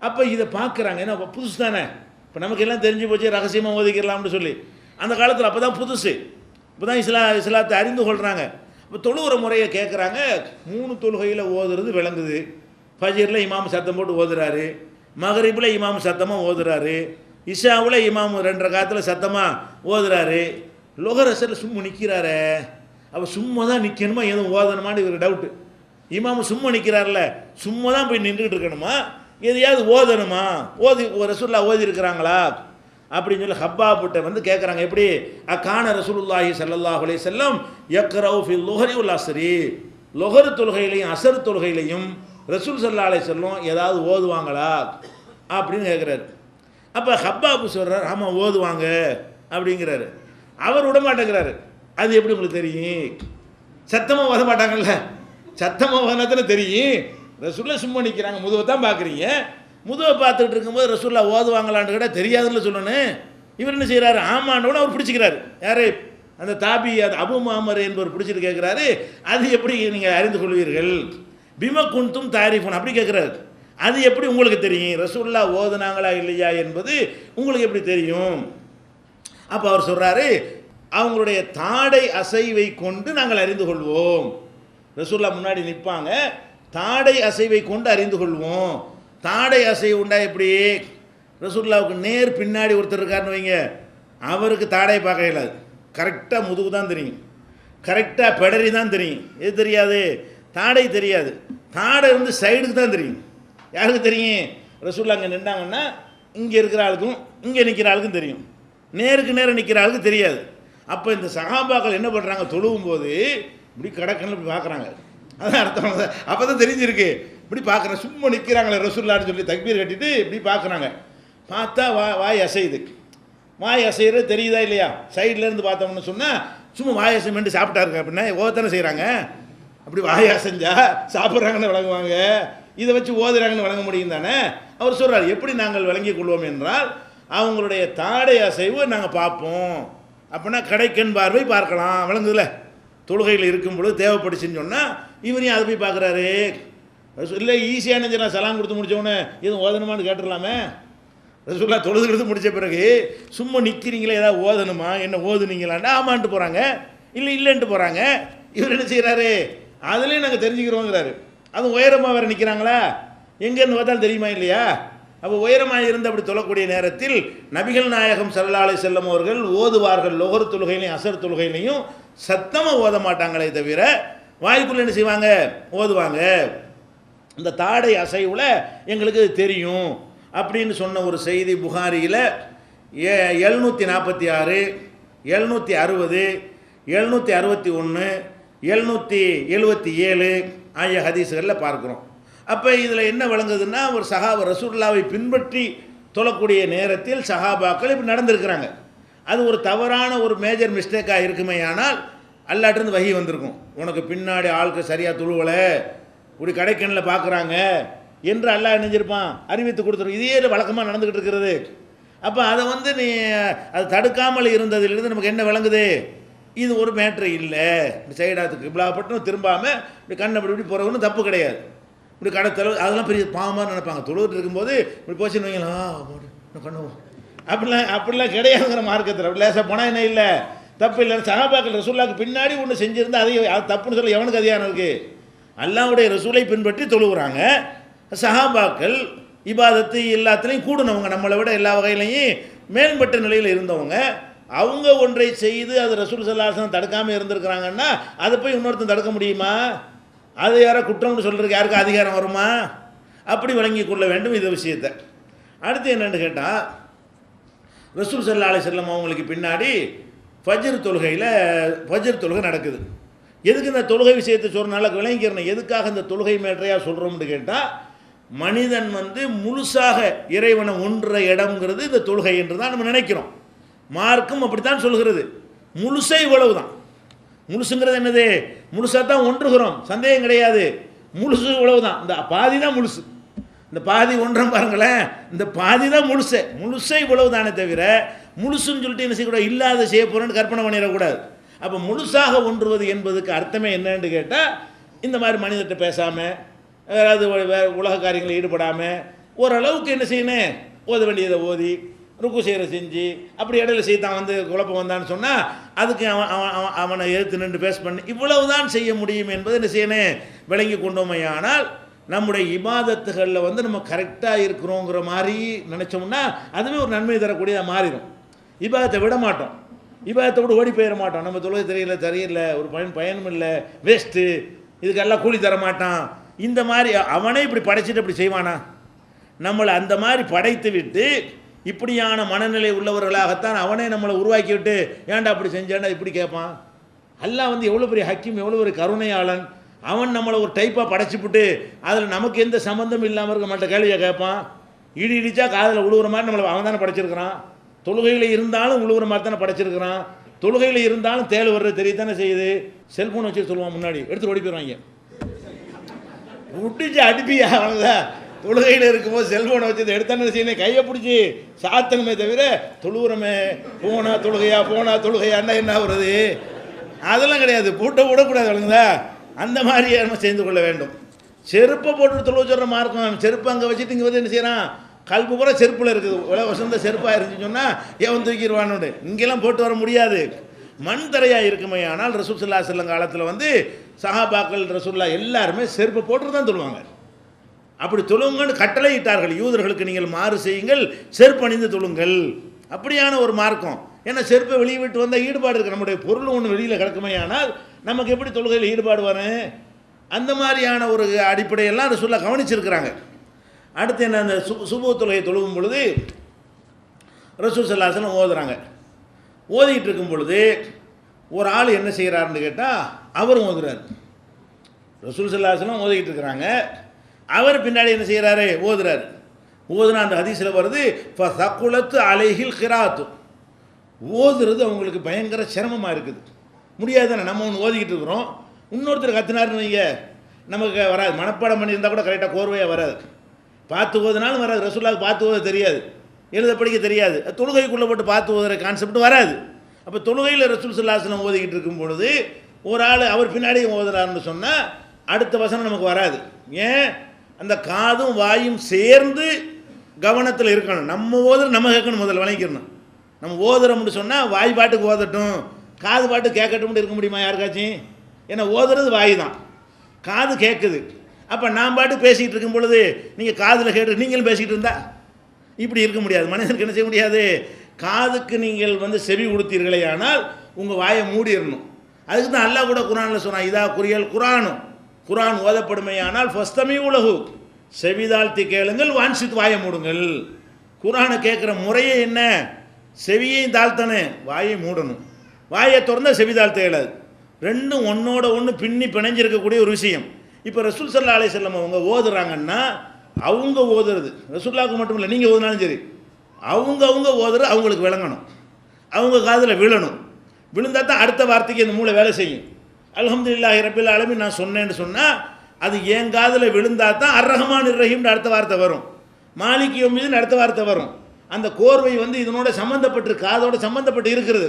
அப்போ இதை பார்க்குறாங்க. ஏன்னா புதுசு தானே, இப்போ நமக்கு எல்லாம் தெரிஞ்சு போச்சு, ரகசியமாக ஓதிக்கலாம்னு சொல்லி. அந்த காலத்தில் அப்போ தான் புதுசு, இப்போ தான் இஸ்லாத்தை அறிந்து கொள்கிறாங்க. இப்போ தொழுகிற முறையை கேட்குறாங்க. 3 தொழுகையில் ஓதுறது விளங்குது. ஃபஜ்ரில் இமாம் சத்தம் போட்டு ஓதுறாரு, மகரிபில் இமாம் சத்தமாக ஓதுறாரு, இஷாவில் இமாம் 2 ரகாத்தில் சத்தமாக ஓதுறாரு. லொஹர் அசரில் சும்மா நிற்கிறாரு. அப்போ சும்மா தான் நிற்கணுமா எதுவும் ஓதணுமான்னு இவர் டவுட்டு. இமாம் சும்மா நிற்கிறார்ல, சும்மா தான் போய் நின்றுக்கிட்டு இருக்கணுமா, எதையாவது ஓதணுமா, ரசூலுல்லாஹ் ஓதி இருக்கிறாங்களா அப்படின்னு சொல்லி ஹப்பாப்கிட்ட வந்து கேட்குறாங்க. எப்படி அக்கான ரசூலுல்லாஹி ஸல்லல்லாஹு அலைஹி வஸல்லம் யக்ரவு ஃபில் லுஹரி வல் அஸ்ரி, லொஹர் தொழுகையிலையும் அசர் தொழுகையிலையும் ரசூல் ஸல்லல்லாஹு அலைஹி வஸல்லம் ஏதாவது ஓதுவாங்களா அப்படின்னு கேட்குறாரு. அப்போ ஹப்பாபு சொல்கிறார், ஆமாம் ஓதுவாங்க அப்படிங்கிறாரு. அவர் விட மாட்டேங்கிறாரு. அது எப்படி உங்களுக்கு தெரியும்? சத்தமாக ஓத மாட்டாங்கல்ல, சத்தமாக ஓதனத்தில் தெரியும். ரசூல்லா சும்மா நிற்கிறாங்க, முதுவை தான் பார்க்குறீங்க. முதுவை பார்த்துக்கிட்டு இருக்கும்போது ரசூல்லா ஓதுவாங்களான்னு கேட்டால் தெரியாதுன்னு சொல்லணும். இவர் என்ன செய்கிறாரு, ஆமாண்டோன்னு அவர் பிடிச்சிக்கிறாரு. யார்? அந்த தாபி, அது அபு மாமர் என்பவர் பிடிச்சிட்டு கேட்குறாரு, அது எப்படி நீங்கள் அறிந்து கொள்வீர்கள், பிம குந்தும் தாரிஃபன் அப்படி கேட்குறாரு. அது எப்படி உங்களுக்கு தெரியும், ரசூல்லா ஓதுனாங்களா இல்லையா என்பது உங்களுக்கு எப்படி தெரியும்? அப்போ அவர் சொல்கிறாரு, அவங்களுடைய தாடை அசைவை கொண்டு நாங்கள் அறிந்து கொள்வோம். ரசூல்லா முன்னாடி நிற்பாங்க, தாடை அசைவை கொண்டு அறிந்து கொள்வோம். தாடை அசைவு உண்டா எப்படி? ரசூல்லாவுக்கு நேர் பின்னாடி ஒருத்தர் இருக்காருன்னு வைங்க, அவருக்கு தாடை பார்க்க இயலாது. கரெக்டாக முதுகு தான் தெரியும், கரெக்டாக பெடரி தான் தெரியும். எது தெரியாது? தாடை தெரியாது. தாடை வந்து சைடுக்கு தான் தெரியும். யாருக்கு தெரியும்? ரசூல்லா அங்கே நின்றாங்கன்னா இங்கே இருக்கிற ஆளுக்கும் இங்கே நிற்கிற ஆளுக்கும் தெரியும், நேருக்கு நேரம் நிற்கிற ஆளுக்கு தெரியாது. அப்போ இந்த சஹாபாக்கள் என்ன பண்ணுறாங்க, தொழுவும் போது இப்படி கடக்கன்னு இப்படி பார்க்குறாங்க. அதான் அர்த்தம். அப்போ தான் தெரிஞ்சிருக்கு. இப்படி பார்க்குறேன், சும்மா நிற்கிறாங்களே ரசூல்லான்னு சொல்லி தக்பீர் கட்டிட்டு இப்படி பார்க்குறாங்க. பார்த்தா வாய் அசையுது. வாய் அசைகிறது தெரியுதா இல்லையா? சைட்லேருந்து பார்த்தோம்னு சொன்னால் சும்மா வாய் அசைமெண்ட்டு சாப்பிட்டாருங்க அப்படின்னா ஓதத்தானே செய்கிறாங்க. அப்படி வாய் அசைஞ்சா சாப்பிட்றாங்கன்னு விளங்குவாங்க, இதை வச்சு ஓதுறாங்கன்னு விளங்க முடியும் தானே. அவர் சொல்கிறார், எப்படி நாங்கள் விளங்கி கொள்வோம் என்றால் அவங்களுடைய தாடை அசைவு நாங்கள் பார்ப்போம். அப்படின்னா கடைக்கண் பார்வை பார்க்கலாம், விளங்குதுல. தொழுகையில் இருக்கும் பொழுது தேவைப்படுச்சுன்னு சொன்னால் இவரையும் அதை போய் பார்க்குறாரு. இல்லை ஈஸியான நான் சலாம் கொடுத்து முடித்தவொடனே எதுவும் ஓதணுமான்னு கேட்டுடலாமே. ரசூல்லா தொழுது முடித்த பிறகு சும்மா நிற்கிறீங்களே, ஏதாவது ஓதணுமா, என்ன ஓதுனீங்களான்னா ஆமான்ட்டு போகிறாங்க, இல்லைன்ட்டு போகிறாங்க. இவர் என்ன செய்கிறாரு, அதுலேயும் நாங்கள் தெரிஞ்சுக்கிறோங்கிறாரு. அதுவும் உயரமாக வேறு நிற்கிறாங்களா, எங்கேருந்து பார்த்தாலும் தெரியுமா இல்லையா? அப்போ உயரமாக இருந்து அப்படி தொழக்கூடிய நேரத்தில் நபிகள் நாயகம் ஸல்லல்லாஹு அலைஹி வஸல்லம் அவர்கள் ஓதுவார்கள். லொஹர் தொழுகையிலையும் அசர் தொழுகையிலையும் சத்தமாக ஓத மாட்டாங்களே தவிர வாய்க்குள்ளே என்ன செய்வாங்க, ஓதுவாங்க. இந்த தாடை அசைவில் எங்களுக்கு தெரியும் அப்படின்னு சொன்ன ஒரு செய்தி புகாரியில் 746, 760, 761, 777 ஆகிய ஹதீஸுகளில் பார்க்குறோம். அப்போ இதில் என்ன விளங்குதுன்னா, ஒரு ரசூலுல்லாவை பின்பற்றி தொழக்கூடிய நேரத்தில் சஹாபாக்கள் இப்படி நடந்திருக்கிறாங்க. அது ஒரு தவறான ஒரு மேஜர் மிஸ்டேக்காக இருக்குமே, ஆனால் அல்லாட்டிருந்து வஹி வந்திருக்கும், உனக்கு பின்னாடி ஆளுக்கு சரியாக துழுவலை, இப்படி கடைக்கண்ணில் பார்க்குறாங்க என்று அல்லாஹ் நினைஞ்சிருப்பான், அறிவித்து கொடுத்துரும். இதே வழக்கமாக நடந்துக்கிட்டு இருக்கிறது. அப்போ அதை வந்து நீ அது தடுக்காமல் இருந்ததிலிருந்து நமக்கு என்ன விளங்குது, இது ஒரு மேட்ரு இல்லை. இப்படி சைடாத்துக்கு இவ்வளோப்பட்டும் திரும்பாமல் இப்படி கண்ணை இப்படி போகிறவனும் தப்பு கிடையாது. இப்படி கடத்தளவு அதெல்லாம் பெரிய பாவமாக நினைப்பாங்க. தொழுவிட்டு இருக்கும்போது இப்படி போச்சுன்னு வைங்களா, கண்ணுவோம் அப்படிலாம் கிடையாதுங்கிற மார்க்கத்தில். அப்படி லேசாக போனால் என்ன இல்லை, தப்பு இல்லை. சஹாபாக்கள் ரசூலுல்லாஹ்க்கு பின்னாடி ஒன்று செஞ்சுருந்தா அது தப்புன்னு சொல்ல எவனுக்கு அதிகாரம் இருக்குது? அல்லாஹ்வுடைய ரசூலை பின்பற்றி தொழுகிறாங்க. சஹாபாக்கள் இபாதத்து எல்லாத்துலேயும் கூடுனவங்க, நம்மளை விட எல்லா வகையிலையும் மேம்பட்ட நிலையில் இருந்தவங்க. அவங்க ஒன்றை செய்து அது ரசூல் ஸல்லல்லாஹு அலைஹி வஸல்லம் தடுக்காமல் இருந்திருக்கிறாங்கன்னா அதை போய் இன்னொருத்தன் தடுக்க முடியுமா? அது யாரோ குற்றம்னு சொல்கிறதுக்கு யாருக்கு அதிகாரம் வருமா? அப்படி வழங்கி கொள்ள வேண்டும் இந்த விஷயத்தை. அடுத்து என்னென்னு கேட்டால், ரசூல் ஸல்லல்லாஹு அலைஹி வஸல்லம் அவங்களுக்கு பின்னாடி ஃபஜ்ர் தொழுகை நடக்குது. எதுக்கு இந்த தொழுகை விஷயத்தை சொல்கிறனால விளங்கிக்கிறேன். எதுக்காக இந்த தொழுகை மேற்றையாக சொல்கிறோம்னு கேட்டால், மனிதன் வந்து முழுசாக இறைவனை ஒன்ற இடம்ங்கிறது இந்த தொழுகை என்று தான் நம்ம நினைக்கிறோம். மார்க்கும் அப்படித்தான் சொல்கிறது. முழுசை இவ்வளவு தான். முழுசுங்கிறது என்னது, முழுசாக தான் ஒன்றுகிறோம், சந்தேகம் கிடையாது. முழுசு இவ்வளவு தான், இந்த பாதி தான் முழுசு. இந்த பாதி ஒன்றம் பாருங்களேன், இந்த பாதி தான் முழுசே இவ்வளவு தானே தவிர முழுசுன்னு சொல்லிட்டு என்ன செய்யக்கூடாது, இல்லாத செய்ய போகிறேன்னு கற்பனை பண்ணிடக்கூடாது. அப்போ முழுசாக ஒன்றுவது என்பதுக்கு அர்த்தமே என்னன்னு கேட்டால், இந்த மாதிரி மனிதர்கிட்ட பேசாமல், வேறு உலக காரியங்களில் ஈடுபடாமல், ஓரளவுக்கு என்ன செய்யணும், ஓத வேண்டியதை ஓதி, ருக்கு செய்கிற செஞ்சு, அப்படி இடையில செய்தான் வந்து குழப்பம் வந்தான்னு சொன்னால் அதுக்கு அவனை எதிர்த்து நின்று பேஸ் பண்ணி இவ்வளவு தான் செய்ய முடியும் என்பதை என்ன செய்யணும், விளங்கி கொண்டோமையானால் நம்முடைய இபாதத்துகளில் வந்து நம்ம கரெக்டாக இருக்கிறோங்கிற மாதிரி நினச்சோம்னா அதுவே ஒரு நன்மை தரக்கூடியதாக மாறிடும். இபாதத்தை விட மாட்டோம், இபாதத்தை விட ஓடி போயிட மாட்டோம். நம்ம தொழுகை தெரியல ஒரு பயனும் இல்லை, வேஸ்ட்டு, இதுக்கெல்லாம் கூலி தர மாட்டான். இந்த மாதிரி அவனே இப்படி படைச்சிட்டு அப்படி செய்வானா? நம்மளை அந்த மாதிரி படைத்து விட்டு இப்படியான மனநிலை உள்ளவர்களாகத்தான் அவனே நம்மளை உருவாக்கி விட்டு ஏன்டா அப்படி செஞ்சாண்டா இப்படி கேட்பான். அல்லாஹ் வந்து எவ்வளோ பெரிய ஹக்கீம், எவ்வளோ பெரிய கருணையாளன். அவன் நம்மளை ஒரு டைப்பாக படைச்சிப்புட்டு அதில் நமக்கு எந்த சம்மந்தம் இல்லாமல் இருக்க மாட்ட கேள்வியை கேட்பான். இடிச்சா காதில் உழுவுற மாதிரி நம்மளை அவன் தானே படைச்சிருக்கிறான். தொழுகையில் இருந்தாலும் உழுவுற மாதிரி தானே படைச்சிருக்கிறான். தொழுகையில் இருந்தாலும் தேள் வர்றது தெரியத்தானே செய்யுது. செல்ஃபோன் வச்சு சொல்லுவான், முன்னாடி எடுத்து ஓடி போயிடுவாங்க. விட்டுச்சு அடிப்பியா அவனதா. தொழுகையில் இருக்கும்போது செல்ஃபோனை வச்சு எடுத்தானே செய்யணும், கையை பிடிச்சி சாத்தணுமே தவிர தொழுவுறமே போனா தொழுகையான்னா என்ன வருது, அதெல்லாம் கிடையாது. பூட்டை விடக்கூடாது அவளுங்களா. அந்த மாதிரி நம்ம செய்து கொள்ள வேண்டும். செருப்பை போட்டு தொழுவ சொல்கிற மார்க்கம், செருப்பு அங்கே வச்சுட்டு இங்கே வந்து என்ன செய்யறான், கல்பு பூரா செருப்பில் இருக்குது. உலக வசந்த செருப்பாக இருந்துச்சுன்னு சொன்னால் ஏன் தூக்கிடுவான்னு. இங்கெல்லாம் போட்டு வர முடியாது, மண் தரையாக இருக்குமே. ஆனால் ரசூல் ஸல்லல்லாஹு அலைஹி வஸல்லம் காலத்தில் வந்து சஹாபாக்கள் ரசூல்லா எல்லாருமே செருப்பை போட்டு தான் தொழுவாங்க. அப்படி தொழுங்கன்னு கட்டளை இட்டார்கள், யூதர்களுக்கு நீங்கள் மாறு செய்யுங்கள், செருப்பு அணிந்து தொழுங்கள். அப்படியான ஒரு மார்க்கம். ஏன்னா செருப்பை வெளியே விட்டு வந்தால் ஈடுபாடு இருக்குது, நம்முடைய பொருள் ஒன்று வெளியில் கிடக்குமே. ஆனால் நமக்கு எப்படி தொழுகையில் ஈடுபாடு வரும்? அந்த மாதிரியான ஒரு அடிப்படையெல்லாம் ரசூலுல்லாஹ் கவனிச்சிருக்கிறாங்க. அடுத்து என்ன, அந்த சுபு தொழுகையை தொழுகும் பொழுது ரசூல் ஸல்லல்லாஹு அலைஹி வஸல்லம் ஓதுறாங்க. ஓதிக்கிட்டு இருக்கும் பொழுது ஒரு ஆள் என்ன செய்கிறாருன்னு கேட்டால் அவரும் ஓதுறாரு. ரசூல் ஸல்லல்லாஹு அலைஹி வஸல்லம் ஓதிக்கிட்டு இருக்கிறாங்க, அவர் பின்னாடி என்ன செய்கிறாரு, ஓதுறாரு. ஓதுனா அந்த ஹதீஸில் வருது, ஃபஸகுலத்து அலைஹில் கிராத்து. ஓதுறது அவங்களுக்கு பயங்கர சிரமமாக இருக்குது, முடியாது தானே. நம்ம ஒன்று ஓதிக்கிட்டு இருக்கிறோம், இன்னொருத்தர் கத்துனாருன்னு வைங்க, நமக்கு வராது. மனப்பாடம் பண்ணியிருந்தால் கூட கரெக்டாக கோர்வையாக வராது. பார்த்து ஓதுனாலும் வராது. ரசூலுல்லாஹ்வுக்கு பார்த்து ஓத தெரியாது, எழுத படிக்க தெரியாது. தொழுகைக்குள்ளே போட்டு பார்த்து ஓதுற கான்செப்ட் வராது. அப்போ தொழுகையில் ரசூல் ஸல்லல்லாஹு அலைஹி வஸல்லம் ஓதிக்கிட்டு இருக்கும் பொழுது ஒரு ஆள் அவர் பின்னாடியும் ஓதுறாருன்னு சொன்னால் அடுத்த வசனம் நமக்கு வராது. ஏன், அந்த காதும் வாயும் சேர்ந்து கவனத்தில் இருக்கணும். நம்ம ஓதுற நம்ம கேட்கணும், முதல்ல வழங்கிக்கணும். நம்ம ஓதுறோம்னு சொன்னால் வாய் பாட்டுக்கு ஓதட்டும், காது பாட்டு கேட்கட்டும் இருக்க முடியுமா யாருக்காச்சும்? ஏன்னா ஓதுறது வாய் தான், காது கேட்குது. அப்போ நான் பாட்டு பேசிக்கிட்டு இருக்கும் பொழுது நீங்கள் காதில் கேட்டு நீங்களும் பேசிக்கிட்டு இருந்தா இப்படி இருக்க முடியாது. மனிதனுக்கு என்ன செய்ய முடியாது, காதுக்கு நீங்கள் வந்து செவி கொடுத்தீர்களே ஆனால் உங்கள் வாயை மூடிடணும். அதுக்கு தான் அல்லாஹ் கூட குர்ஆனில் சொன்னான், இதா குறியல் குர்ஆனும், குர்ஆன் ஓதப்படுமே ஆனால் ஃபஸ்தமி உலகு, செவிதாழ்த்தி கேளுங்கள், வான்சித்து வாயை மூடுங்கள். குர்ஆனை கேட்குற முறையே என்ன, செவியையும் தாழ்த்தனே, வாயை மூடணும். வாயை திறந்தால் செவி தாழ்த்த இயலாது. ரெண்டும் ஒன்றோட ஒன்று பின்னி பிணைஞ்சிருக்கக்கூடிய ஒரு விஷயம். இப்போ ரசூல் ஸல்லல்லாஹு அலைஹி வஸல்லம் அவங்க ஓதுறாங்கன்னா அவங்க ஓதுறது ரசூலுல்லாஹ்வுக்கு மட்டும் இல்லை, நீங்கள் ஓதுனாலும் சரி, அவங்க ஓதுறது அவங்களுக்கு விளங்கணும், அவங்க காதில் விழணும். விழுந்தால் தான் அடுத்த வார்த்தைக்கு அந்த மூளை வேலை செய்யும். அல்ஹம்துலில்லாஹி ரப்பில் ஆலமீன் நான் சொன்னேன்னு சொன்னால் அது என் காதில் விழுந்தால் தான் அர் ரஹ்மானிர் ரஹீம்னு அடுத்த வார்த்தை வரும், மாலிக் யௌமிதீன் அடுத்த வார்த்தை வரும். அந்த கோர்வை வந்து இதனோட சம்மந்தப்பட்டு, காதோட சம்மந்தப்பட்டு இருக்கிறது.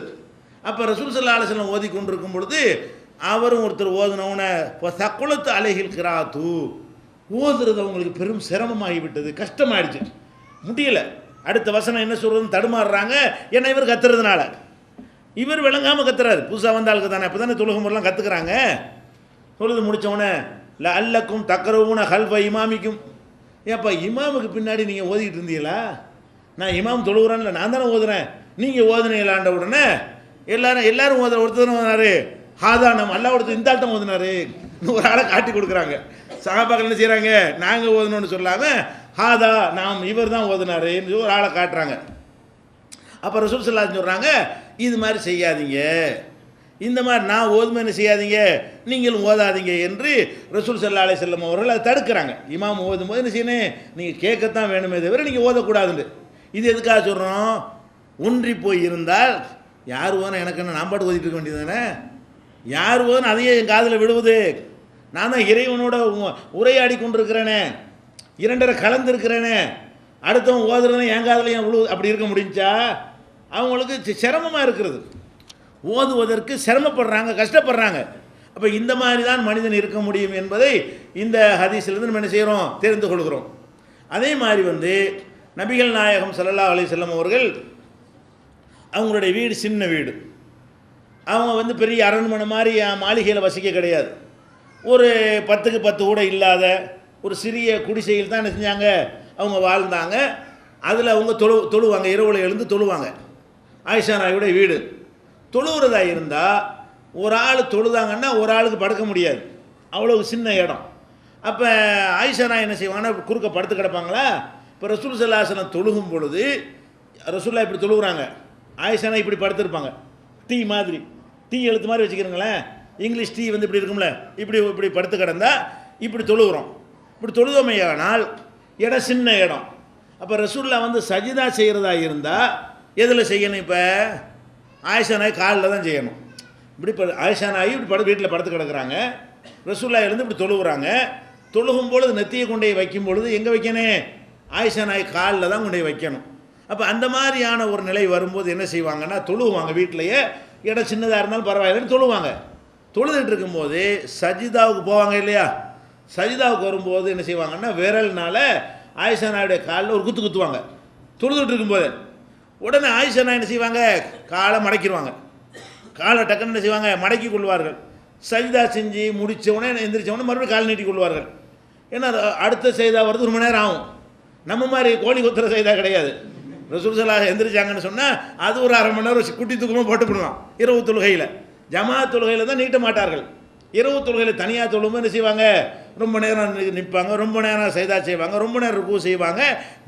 அப்போ ரசூல் ஸல்லல்லாஹு அலைஹி வஸல்லம் ஓதி கொண்டிருக்கும் பொழுது அவரும் ஒருத்தர் ஓதுனவுன சக்குலத்து அலைஹில் கிராத்து, ஓதுறது அவங்களுக்கு பெரும் சிரமமாகிவிட்டது, கஷ்டமாயிடுச்சு, முடியல. அடுத்த வசனம் என்ன சொல்கிறதுன்னு தடுமாறுறாங்க. ஏன்னா இவர் கத்துறதுனால, இவர் விளங்காமல் கத்துறாரு, புதுசாக வந்த ஆளுக்கு தானே, அப்போ தானே தொழுகை முறைலாம் கற்றுக்குறாங்க. தொழுது முடித்தவொடனே அல்லக்கும் தக்கரவுன ஹல்ஃப இமாமிக்கும், ஏப்பா இமாமுக்கு பின்னாடி நீங்கள் ஓதிக்கிட்டு இருந்தீங்களா? நான் இமாம் தொழுகிறேன்ல, நான் தானே ஓதுறேன், நீங்கள் ஓதுனீங்களாண்ட உடனே எல்லாரும் ஓதுற ஒருத்தர் ஓதுனாரு, ஹாதா நம்ம அல்லா ஒருத்தர் இந்த ஆட்டம் ஓதுனாரு, ஒரு ஆளை காட்டி கொடுக்குறாங்க. சஹாபாக்கள் என்ன செய்கிறாங்க, நாங்கள் ஓதணும்னு சொல்லாமல் ஹாதா நாம் இவர் தான் ஓதுனாருன்னு ஒரு ஆளை காட்டுறாங்க. அப்போ ரசூல் ஸல்லல்லாஹு அலைஹி சொல்கிறாங்க, இது மாதிரி செய்யாதீங்க, இந்த மாதிரி நான் ஓதுமைன்னு செய்யாதீங்க, நீங்களும் ஓதாதீங்க என்று ரசூல் ஸல்லல்லாஹு அலைஹி வஸல்லம் அவர்கள் அதை தடுக்கிறாங்க. இமாம் ஓதும்போது என்ன செய்யணும், நீங்கள் கேட்கத்தான் வேணுமே தவிர நீங்கள் ஓதக்கூடாதுன்னு. இது எதுக்காக சொல்கிறோம், ஒன்றி போய் இருந்தால் யார் ஓதுனா எனக்கு என்ன, நான் பாட்டு ஓதிட்டு இருக்க வேண்டியது தானே, யார் ஓதுனா அதையே என் காதில் விடுவது, நான் தான் இறைவனோட உரையாடி கொண்டிருக்கிறேனே. 2.5 கலந்துருக்கிறேனே, அடுத்தவன் ஓதுறதும் என் காதுலையும் உழு அப்படி இருக்க முடிஞ்சா? அவங்களுக்கு சிரமமாக இருக்கிறது, ஓதுவதற்கு சிரமப்படுறாங்க, கஷ்டப்படுறாங்க. அப்போ இந்த மாதிரி தான் மனிதன் இருக்க முடியும் என்பதை இந்த ஹதீஸிலிருந்து நம்ம என்ன செய்கிறோம், தெரிந்து கொள்கிறோம். அதே மாதிரி நபிகள் நாயகம் ஸல்லல்லாஹு அலைஹி வஸல்லம் அவர்கள் அவங்களுடைய வீடு சின்ன வீடு. அவங்க பெரிய அரண்மனை மாதிரி மாளிகையில் வசிக்க கிடையாது. ஒரு 10க்கு 10 கூட இல்லாத ஒரு சிறிய குடிசையில் தான் என்ன செஞ்சாங்க, அவங்க வாழ்ந்தாங்க. அதில் அவங்க தொழுவாங்க, இரவில் எழுந்து தொழுவாங்க. ஆயிஷா நாயுடைய வீடு. தொழுகிறதா இருந்தால் ஒரு ஆள் தொழுதாங்கன்னா ஒரு ஆளுக்கு படுக்க முடியாது, அவ்வளோ சின்ன இடம். அப்போ ஆயிஷா நாய் என்ன செய்வாங்கன்னா குறுக்க படுத்து கிடப்பாங்களா. இப்போ ரசூல் ஸல்லல்லாஹு அலைஹி வஸல்லம் தொழுகும் பொழுது ரசூல்லா இப்படி தொழுகிறாங்க, ஆயிஷா நாய் இப்படி படுத்துருப்பாங்க. டீ மாதிரி, டீ எழுத்து மாதிரி வச்சுக்கிறீங்களேன், இங்கிலீஷ் டீ இப்படி இருக்கும்ல, இப்படி படுத்து கிடந்தா இப்படி தொழுகிறோம். இப்படி தொழுதமையானால் இடம் சின்ன இடம். அப்போ ரசூல்லா சஜிதா செய்கிறதா இருந்தால் எதில் செய்யணும்? இப்போ ஆயிஷா நாய் காலில் தான் செய்யணும். இப்படி ஆயிஷா நாய் இப்படி வீட்டில் படுத்து கிடக்குறாங்க, ரசூல்லா எழுந்து இப்படி தொழுகிறாங்க. தொழுகும் பொழுது நெத்தியை கொண்டே வைக்கும் பொழுது எங்கே வைக்கணும்? ஆயிஷா நாய் காலில் தான் கொண்டே வைக்கணும். அப்போ அந்த மாதிரியான ஒரு நிலை வரும்போது என்ன செய்வாங்கன்னா தொழுவாங்க. வீட்டிலையே இடம் சின்னதாக இருந்தாலும் பரவாயில்லன்னு தொழுவாங்க. தொழுதுட்டு இருக்கும்போது சஜிதாவுக்கு போவாங்க இல்லையா, சஜிதாவுக்கு வரும்போது என்ன செய்வாங்கன்னா விரல்னால ஆயிஷா நாயுடைய காலில் ஒரு குத்துவாங்க. தொழுதுட்டு இருக்கும்போது உடனே ஆயிஷா நாய் என்ன செய்வாங்க, காலை மடக்கிடுவாங்க. காலை டக்குன்னு என்ன செய்வாங்க, மடக்கி கொள்வார்கள். சஜிதா செஞ்சு முடித்தவொடனே எந்திரிச்சவொடனே மறுபடியும் கால் நீட்டி கொள்வார்கள். ஏன்னா அடுத்த செய்தா வருது 1 மணி நேரம் ஆகும். நம்ம மாதிரி கோழி கொத்துற செய்தா கிடையாது. ரசூல் ஸல்லல்லாஹு எந்திரிச்சாங்கன்னு சொன்னால் அது ஒரு 1/2 மணி நேரம் குட்டி தூக்கமாக போட்டு போடுவான். இரவு தொழுகையில், ஜமாத் தொழுகையில் தான் நீட்ட மாட்டார்கள். இரவு தொழுகையில் தனியாக தொழும்போது என்ன செய்வாங்க, ரொம்ப நேரம் நிற்பாங்க, ரொம்ப நேரம் சைதா செய்வாங்க, ரொம்ப நேரம் ருக்கு செய்வாங்க.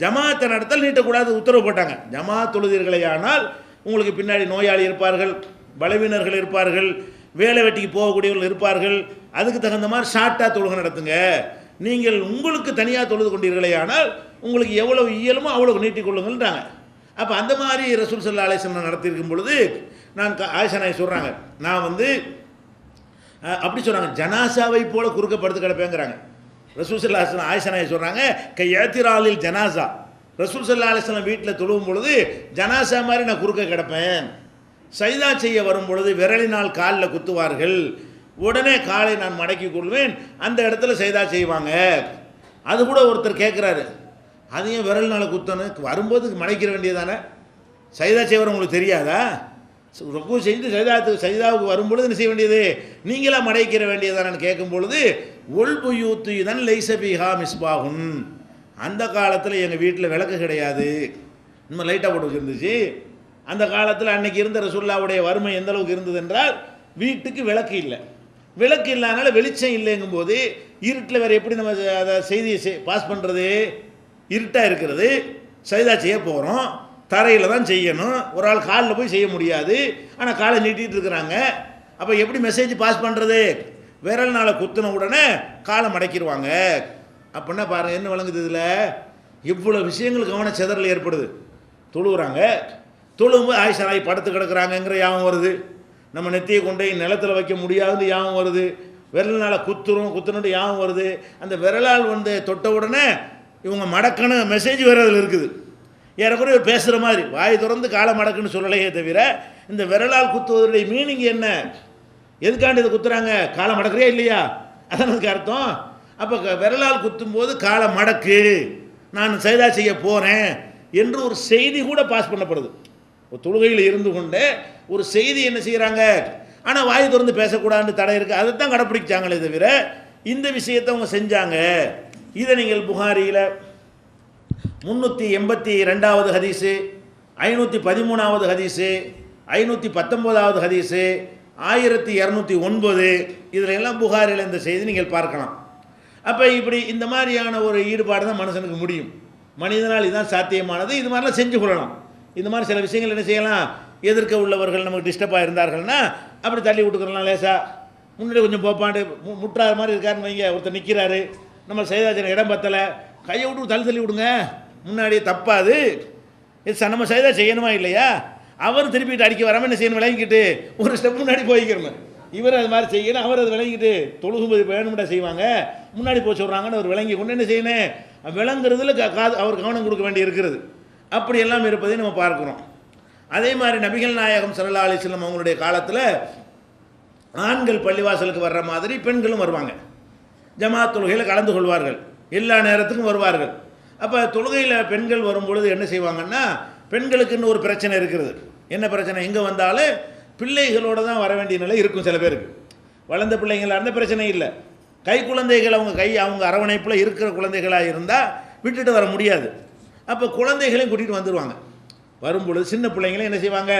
ஜமாத்தை நடத்தல் நீட்டக்கூடாது உத்தரவு போட்டாங்க. ஜமாத் தொழுதீர்களேயானால் உங்களுக்கு பின்னாடி நோயாளி இருப்பார்கள், பலவீனர்கள் இருப்பார்கள், வேலை வெட்டிக்கு போகக்கூடியவர்கள் இருப்பார்கள். அதுக்கு தகுந்த மாதிரி ஷார்ட்டாக தொழுகை நடத்துங்க. நீங்கள் உங்களுக்கு தனியாக தொழுது கொண்டீர்களேயானால் உங்களுக்கு எவ்வளவு இயலுமோ அவ்வளோ நீட்டிக் கொள்ளுங்கள்ன்றாங்க. அப்போ அந்த மாதிரி ரசூல் ஸல்லல்லாஹு அலைஹி வஸல்லம் நடத்தியிருக்கும் பொழுது ஆயிஷா நாய் சொல்கிறாங்க, நான் அப்படி சொல்கிறாங்க, ஜனாசாவை போல குறுக்க படுத்து கிடப்பேங்கிறாங்க. ரசூல் ஸல்லல்லாஹு அலைஹி வஸல்லம் ஆயிஷா நாய் சொல்கிறாங்க, கையாத்திராலில் ஜனாசா, ரசூல் ஸல்லல்லாஹு அலைஹி வஸல்லம் வீட்டில் தொழுவும் பொழுது ஜனாசா மாதிரி நான் குறுக்க கிடப்பேன். சைதா செய்ய வரும் பொழுது விரலினால் காலில் குத்துவார்கள், உடனே காலை நான் மடக்கி கொள்வேன், அந்த இடத்துல சைதா செய்வாங்க. அது கூட ஒருத்தர் கேட்குறாரு, அதையும் விரல்னால குத்தணும், வரும்போது மடக்கிற வேண்டியதானே, சைதா செய்வர உங்களுக்கு தெரியாதா? ருக்கு செஞ்சு சைதாவுக்கு வரும்பொழுது என்ன செய்ய வேண்டியது, நீங்களா மடைக்கிற வேண்டியதானு கேட்கும் பொழுது ஒல்புயூத்து இதன் லைசபிஹா மிஸ்பாகுன், அந்த காலத்தில் எங்கள் வீட்டில் விளக்கு கிடையாது, இன்னும் லைட்டாக போட்டு வச்சுருந்துச்சு. அந்த காலத்தில் அன்னைக்கு இருந்த ரசூலுல்லாஹ்வுடைய வறுமை எந்த அளவுக்கு இருந்தது என்றால் வீட்டுக்கு விளக்கு இல்லை. விளக்கு இல்லாதனால வெளிச்சம் இல்லைங்கும் போது இருட்டில் வேறு எப்படி நம்ம அதை செய்தியை பாஸ் பண்ணுறது? இருட்டாக இருக்கிறது, சைதா செய்ய போகிறோம், தரையில் தான் செய்யணும், ஒரு ஆள் காலில் போய் செய்ய முடியாது, ஆனால் காலை நீட்டிகிட்டு இருக்கிறாங்க. அப்போ எப்படி மெசேஜ் பாஸ் பண்ணுறது? விரல்னால் குத்தின உடனே காலை மடக்கிடுவாங்க. அப்படின்னா பாருங்கள் என்ன விளங்குது, இதில் இவ்வளோ விஷயங்கள் கவன சிதறல் ஏற்படுது. தொழுகிறாங்க, தொழும்போது ஆயிஷா நாய் படுத்து கிடக்குறாங்கங்கிற யாவும் வருது, நம்ம நெத்தியை கொண்டு நிலத்தில் வைக்க முடியாதுன்னு யாவும் வருது, விரல்னால் குத்துணுட்டு யாவும் வருது. அந்த விரலால் தொட்ட உடனே இவங்க மடக்கணும் மெசேஜ் வேறு அதில் இருக்குது. ஏறக்குறைய பேசுகிற மாதிரி வாய் திறந்து காலை மடக்குன்னு சொல்லலையே தவிர இந்த விரலால் குத்துவதனுடைய மீனிங் என்ன, எதுக்காண்டு இதை குத்துறாங்க? காலை மடக்குறியா இல்லையா, அதான் அதுக்கு அர்த்தம். அப்போ விரலால் குத்தும்போது காலை மடக்கு, நான் சைதா செய்ய போகிறேன் என்று ஒரு செய்தி கூட பாஸ் பண்ணப்படுது. ஒரு தொழுகையில் இருந்து கொண்டு ஒரு செய்தி என்ன செய்கிறாங்க, ஆனால் வாய் திறந்து பேசக்கூடாதுன்னு தடை இருக்குது, அதை தான் கடைப்பிடிச்சாங்களே தவிர இந்த விஷயத்தை அவங்க செஞ்சாங்க. இதை நீங்கள் புகாரியில் 382வது ஹதீஸு, 513வது ஹதீஸு, 519வது ஹதீஸு, 1209 இதில் எல்லாம் புகாரில் இந்த செய்தி நீங்கள் பார்க்கலாம். அப்போ இப்படி இந்த மாதிரியான ஒரு ஈடுபாடு தான் மனுஷனுக்கு முடியும். மனிதனால் இதுதான் சாத்தியமானது. இது மாதிரிலாம் செஞ்சு கொள்ளலாம். இந்த மாதிரி சில விஷயங்கள் என்ன செய்யலாம், எதிர்க்க உள்ளவர்கள் நமக்கு டிஸ்டர்பாக இருந்தார்கள்னா அப்படி தள்ளி விட்டுக்கிறலாம். லேசாக முன்னாடி கொஞ்சம் போப்பாண்டு முட்டுறாத மாதிரி இருக்காருன்னு வைங்க, ஒருத்தர் நிற்கிறாரு, நம்ம சைதாஜன இடம் பத்தலை, கையை விட்டு தள்ளி விடுங்க, முன்னாடியே தப்பாது, இது நம்ம சைதா செய்யணுமா இல்லையா? அவர் திருப்பிட்டு அடிக்க வராமல் என்ன செய்யணும், விளங்கிக்கிட்டு ஒரு ஸ்டெப் முன்னாடி போய்க்கிறணும். இவர் அது மாதிரி செய்யணும், அவர் அது விளங்கிட்டு தொழுகும்போது வேணும்டா செய்வாங்க, முன்னாடி போய் சொல்கிறாங்கன்னு அவர் விளங்கி கொண்டு என்ன செய்யணும், விளங்குறதுல அவர் கவனம் கொடுக்க வேண்டி இருக்கிறது. அப்படியெல்லாம் இருப்பதை நம்ம பார்க்குறோம். அதே மாதிரி நபிகள் நாயகம் ஸல்லல்லாஹு அலைஹி வஸல்லம் அவங்களுடைய காலத்தில் ஆண்கள் பள்ளிவாசலுக்கு வர்ற மாதிரி பெண்களும் வருவாங்க. ஜமாத் தொழுகையில் கலந்து கொள்வார்கள், எல்லா நேரத்துக்கும் வருவார்கள். அப்போ தொழுகையில் பெண்கள் வரும்பொழுது என்ன செய்வாங்கன்னா, பெண்களுக்குன்னு ஒரு பிரச்சனை இருக்கிறது. என்ன பிரச்சனை? எங்கே வந்தாலும் பிள்ளைகளோடு தான் வர வேண்டிய நிலை இருக்கும். சில பேருக்கு வளர்ந்த பிள்ளைங்களாக இருந்தால் பிரச்சனை இல்லை. கை குழந்தைகள் அவங்க அரவணைப்பில் இருக்கிற குழந்தைகளாக இருந்தால் விட்டுட்டு வர முடியாது. அப்போ குழந்தைகளையும் கூட்டிகிட்டு வந்துடுவாங்க. வரும்பொழுது சின்ன பிள்ளைங்களையும் என்ன செய்வாங்க,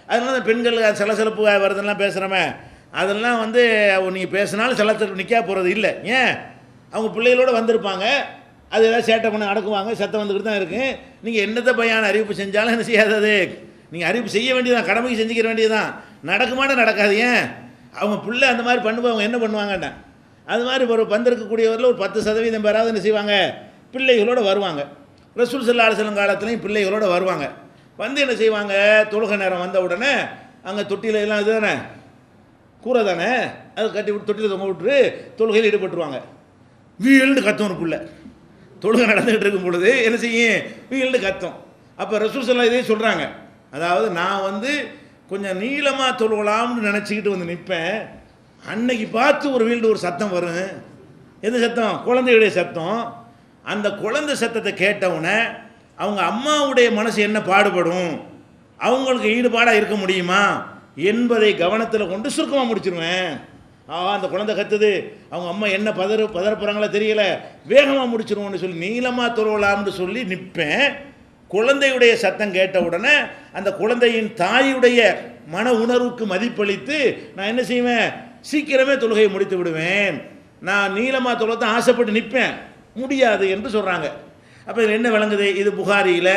அதனால தான் பெண்கள் சலசலப்பு வருதுலாம் பேசுகிறோமே, அதெல்லாம் வந்து நீங்கள் பேசினாலும் சலசலப்பு நிற்க போகிறது இல்லை. ஏன்? அவங்க பிள்ளைகளோடு வந்திருப்பாங்க, அது ஏதாவது சேட்டை பண்ண அடக்குவாங்க, சத்தம் வந்துக்கிட்டு தான் இருக்குது. நீங்கள் என்னத்தை பையான அறிவிப்பு செஞ்சாலும் என்ன செய்யாதது, நீங்கள் அறிவிப்பு செய்ய வேண்டியதான், கடமைக்கு செஞ்சுக்கிற வேண்டியதுதான். நடக்குமாட்ட நடக்காது. ஏன்? அவங்க பிள்ளை அந்த மாதிரி பண்ணும்போது அவங்க என்ன பண்ணுவாங்கண்ணா, அது மாதிரி ஒரு வந்திருக்கக்கூடியவரில் ஒரு 10% பேராவது என்ன செய்வாங்க, பிள்ளைகளோடு வருவாங்க. ரசூல் ஸல்லல்லாஹு அலைஹி வஸல்லம் காலத்துலையும் பிள்ளைகளோடு வருவாங்க. வந்து என்ன செய்வாங்க, தொழுகை நேரம் வந்த உடனே அங்கே தொட்டியில் எல்லாம் இது தானே, கூரை தானே, அது கட்டி விட்டு தொட்டியில் தொங்க விட்டுரு தொழுகையில் ஈடுபட்டுருவாங்க. வீழ்ந்து கத்தும் ஒரு பிள்ளை தொழுகை நடந்துகிட்டு இருக்கும் பொழுது என்ன செய்யும், வீழ்ந்து கத்தும். அப்போ ரசூல் ஸல்லல்லாஹு அலைஹி சொல்கிறாங்க, அதாவது நான் வந்து கொஞ்சம் நீளமாக தொழுகலாம்னு நினச்சிக்கிட்டு வந்து நிற்பேன், அன்னைக்கு பார்த்து ஒரு வீழ்ந்து ஒரு சத்தம் வரும். எது சத்தம்? குழந்தையுடைய சத்தம். அந்த குழந்தை சத்தத்தை கேட்டவுடனே அவங்க அம்மாவுடைய மனசு என்ன பாடுபடும், அவங்களுக்கு ஈடுபாடாக இருக்க முடியுமா என்பதை கவனத்தில் கொண்டு சுருக்கமாக முடிச்சிருவேன். அந்த குழந்தை கத்துது, அவங்க அம்மா என்ன பதறப்புறாங்களோ தெரியல, வேகமாக முடிச்சிருவோம்னு சொல்லி நீளமாக தொழுவலாம்னு சொல்லி நிற்பேன். குழந்தையுடைய சத்தம் கேட்ட உடனே அந்த குழந்தையின் தாயுடைய மன உணர்வுக்கு மதிப்பளித்து நான் என்ன செய்வேன், சீக்கிரமே தொழுகையை முடித்து விடுவேன். நான் நீளமாக தொழுவத்தை ஆசைப்பட்டு நிற்பேன், முடியாது என்று சொல்கிறாங்க. அப்போ இதில் என்ன விளங்குது, இது புகாரியில்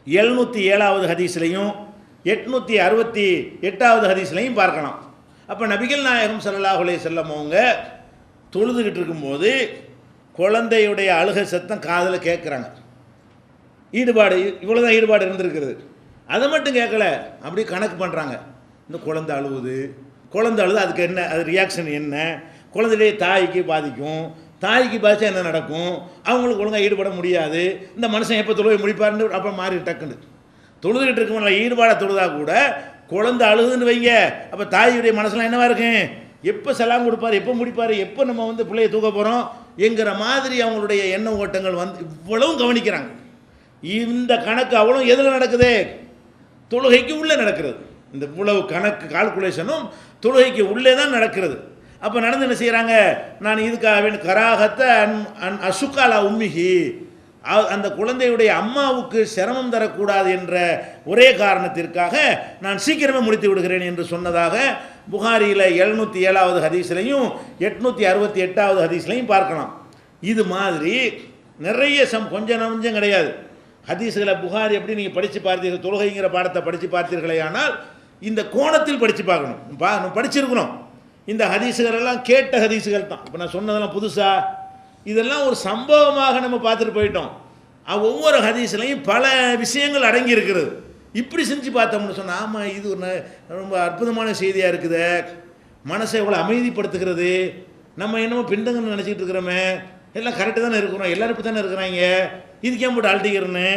707வது ஹதீஸ்லையும் 868வது ஹதீஸ்லையும் பார்க்கலாம். அப்போ நபிகள் நாயகம் ஸல்லல்லாஹு அலைஹி வஸல்லம் அவங்க தொழுதுகிட்டு இருக்கும்போது குழந்தையுடைய அழுகை சத்தம் காதில் கேட்குறாங்க. ஈடுபாடு, இவ்வளோதான் ஈடுபாடு இருந்திருக்கிறது. அதை மட்டும் கேட்கல, அப்படியே கணக்கு பண்ணுறாங்க. இந்த குழந்தை அழுவுது, குழந்தை அழுது அதுக்கு என்ன, அது ரியாக்ஷன் என்ன, குழந்தையுடைய தாய்க்கு பாதிக்கும், தாய்க்கு பாதிச்சா என்ன நடக்கும், அவங்களுக்கு ஒழுங்காக ஈடுபட முடியாது, இந்த மனுஷன் எப்போ தொழுவை முடிப்பாருன்னு அப்புறம் மாறி டக்குன்னு தொழுதுகிட்டு இருக்கவங்கள ஈடுபாடாக தொழுதா கூட குழந்தை அழுதுன்னு வைங்க, அப்போ தாயுடைய மனசுலாம் என்னவா இருக்கும், எப்போ சலாம் கொடுப்பார், எப்போ முடிப்பார், எப்போ நம்ம வந்து பிள்ளையை தூக்க போகிறோம் என்கிற மாதிரி அவங்களுடைய எண்ண ஓட்டங்கள் வந்து இவ்வளவும் கவனிக்கிறாங்க. இந்த கணக்கு அவ்வளோ எதில் நடக்குது, தொழுகைக்கு உள்ளே நடக்கிறது. இந்த இவ்வளவு கணக்கு கால்குலேஷனும் தொழுகைக்கு உள்ளே தான் நடக்கிறது. அப்போ நடந்து என்ன செய்கிறாங்க, நான் இதுக்காக கராகத்தை அசுக்காலா உம்மிஹி, அந்த குழந்தையுடைய அம்மாவுக்கு சிரமம் தரக்கூடாது என்ற ஒரே காரணத்திற்காக நான் சீக்கிரமே முடித்து விடுகிறேன் என்று சொன்னதாக புகாரியில் 707வது ஹதீஸ்லையும் 868வது ஹதீஸ்லையும் பார்க்கலாம். இது மாதிரி நிறைய கொஞ்சம் நஞ்சம் கிடையாது ஹதீஸ்களை. புகாரி எப்படி நீங்கள் படித்து பார்த்தீர்கள், தொழுகைங்கிற பாடத்தை படித்து பார்த்தீர்களே, ஆனால் இந்த கோணத்தில் படித்து பார்க்கணும். படிச்சிருக்கணும். இந்த ஹதீஸுகளெல்லாம் கேட்ட ஹதீஸுகள் தான். இப்போ நான் சொன்னதெல்லாம் புதுசாக, இதெல்லாம் ஒரு சம்பவமாக நம்ம பார்த்துட்டு போயிட்டோம். ஒவ்வொரு ஹதீஸ்லையும் பல விஷயங்கள் அடங்கி இருக்கிறது. இப்படி செஞ்சு பார்த்தோம்னு சொன்னால், ஆமாம் இது ஒரு ரொம்ப அற்புதமான செய்தியாக இருக்குது, மனசை எவ்வளோ அமைதிப்படுத்துகிறது, நம்ம என்னமோ பிண்டங்கன்னு நினச்சிக்கிட்டு இருக்கிறோமே, எல்லாம் கரெக்டு தானே இருக்கிறோம், எல்லோரும் இப்படி தானே இருக்கிறாங்க, இதுக்கே போட்டு ஆழ்த்திக்கிறேன்னு,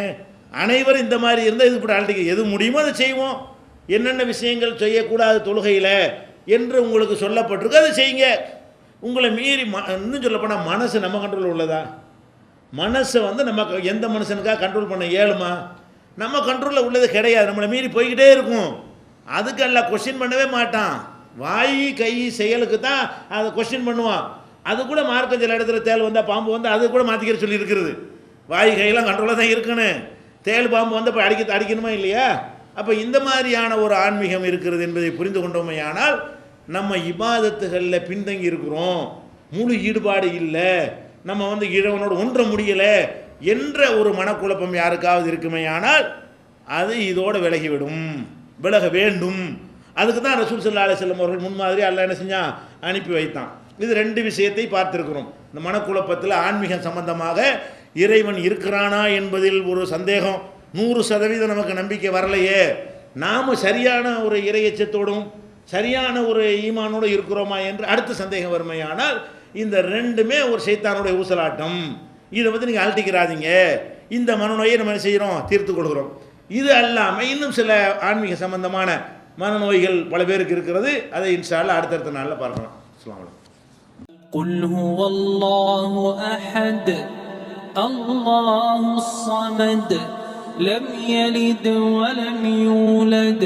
அனைவரும் இந்த மாதிரி இருந்தால் இது போட்டு ஆழ்த்திக்க, எது முடியுமோ அதை செய்வோம், என்னென்ன விஷயங்கள் செய்யக்கூடாது தொழுகையில் என்று உங்களுக்கு சொல்லப்பட்டிருக்கு அதை செய்யுங்க. உங்களை மீறி இன்னும் சொல்லப்போனால் மனசு நம்ம கண்ட்ரோலில் உள்ளதா? மனசை வந்து நம்ம எந்த மனுஷனுக்காக கண்ட்ரோல் பண்ண இயலுமா? நம்ம கண்ட்ரோலில் உள்ளது கிடையாது. நம்மளை மீறி போய்கிட்டே இருக்கும். அதுக்கு எல்லாம் கொஸ்டின் பண்ணவே மாட்டான். வாய் கை செயலுக்கு தான் அதை கொஸ்டின் பண்ணுவான். அது கூட மார்க்க சில இடத்துல தேல் வந்தால் பாம்பு வந்து அது கூட மாற்றிக்கிற சொல்லி இருக்கிறது. வாய் கையெல்லாம் கண்ட்ரோலாக தான் இருக்கணும். தேல் பாம்பு வந்து இப்போ அடிக்கணுமா இல்லையா? அப்போ இந்த மாதிரியான ஒரு ஆன்மீகம் இருக்கிறது என்பதை புரிந்து கொண்டோமே. ஆனால் நம்ம இபாதத்துகளில் பின்தங்கி இருக்கிறோம், முழு ஈடுபாடு இல்லை, நம்ம வந்து இறைவனோடு ஒன்ற முடியலை என்ற ஒரு மனக்குழப்பம் யாருக்காவது இருக்குமே, ஆனால் அது இதோடு விலகிவிடும், விலக வேண்டும். அதுக்கு தான் ரசூல் ஸல்லல்லாஹு அலைஹி வஸல்லம் அவர்கள் முன்மாதிரி அல்லாஹ் என்ன செஞ்சான், அனுப்பி வைத்தான். இது ரெண்டு விஷயத்தை பார்த்துருக்கிறோம். இந்த மனக்குழப்பத்தில் ஆன்மீகம் சம்பந்தமாக இறைவன் இருக்கிறானா என்பதில் ஒரு சந்தேகம், 100% நமக்கு நம்பிக்கை வரலையே, நாம் சரியான ஒரு இறையச்சத்தோடும் சரியான ஒரு ஈமானோடு இருக்கிறோமா என்று அடுத்த சந்தேகம் வருமையானால், இந்த ரெண்டுமே ஒரு சைத்தானுடைய ஊசலாட்டம். இதை வந்து நீங்கள் அழட்டிக்கிறாதீங்க. இந்த மனநோயை நம்ம என்ன செய்கிறோம், தீர்த்து கொள்கிறோம். இது அல்லாமல் இன்னும் சில ஆன்மீக சம்பந்தமான மனநோய்கள் பல பேருக்கு இருக்கிறது. அதை இன்ஷா அல்லாஹ் அடுத்தடுத்த நாளில் பார்க்கலாம். அஸ்ஸலாமு அலைக்கும். قل هو الله أحد الله الصمد لم يلد ولم يولد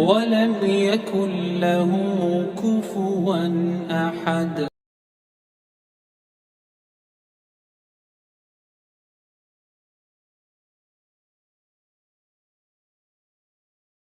ولم يكن له كفوا أحد.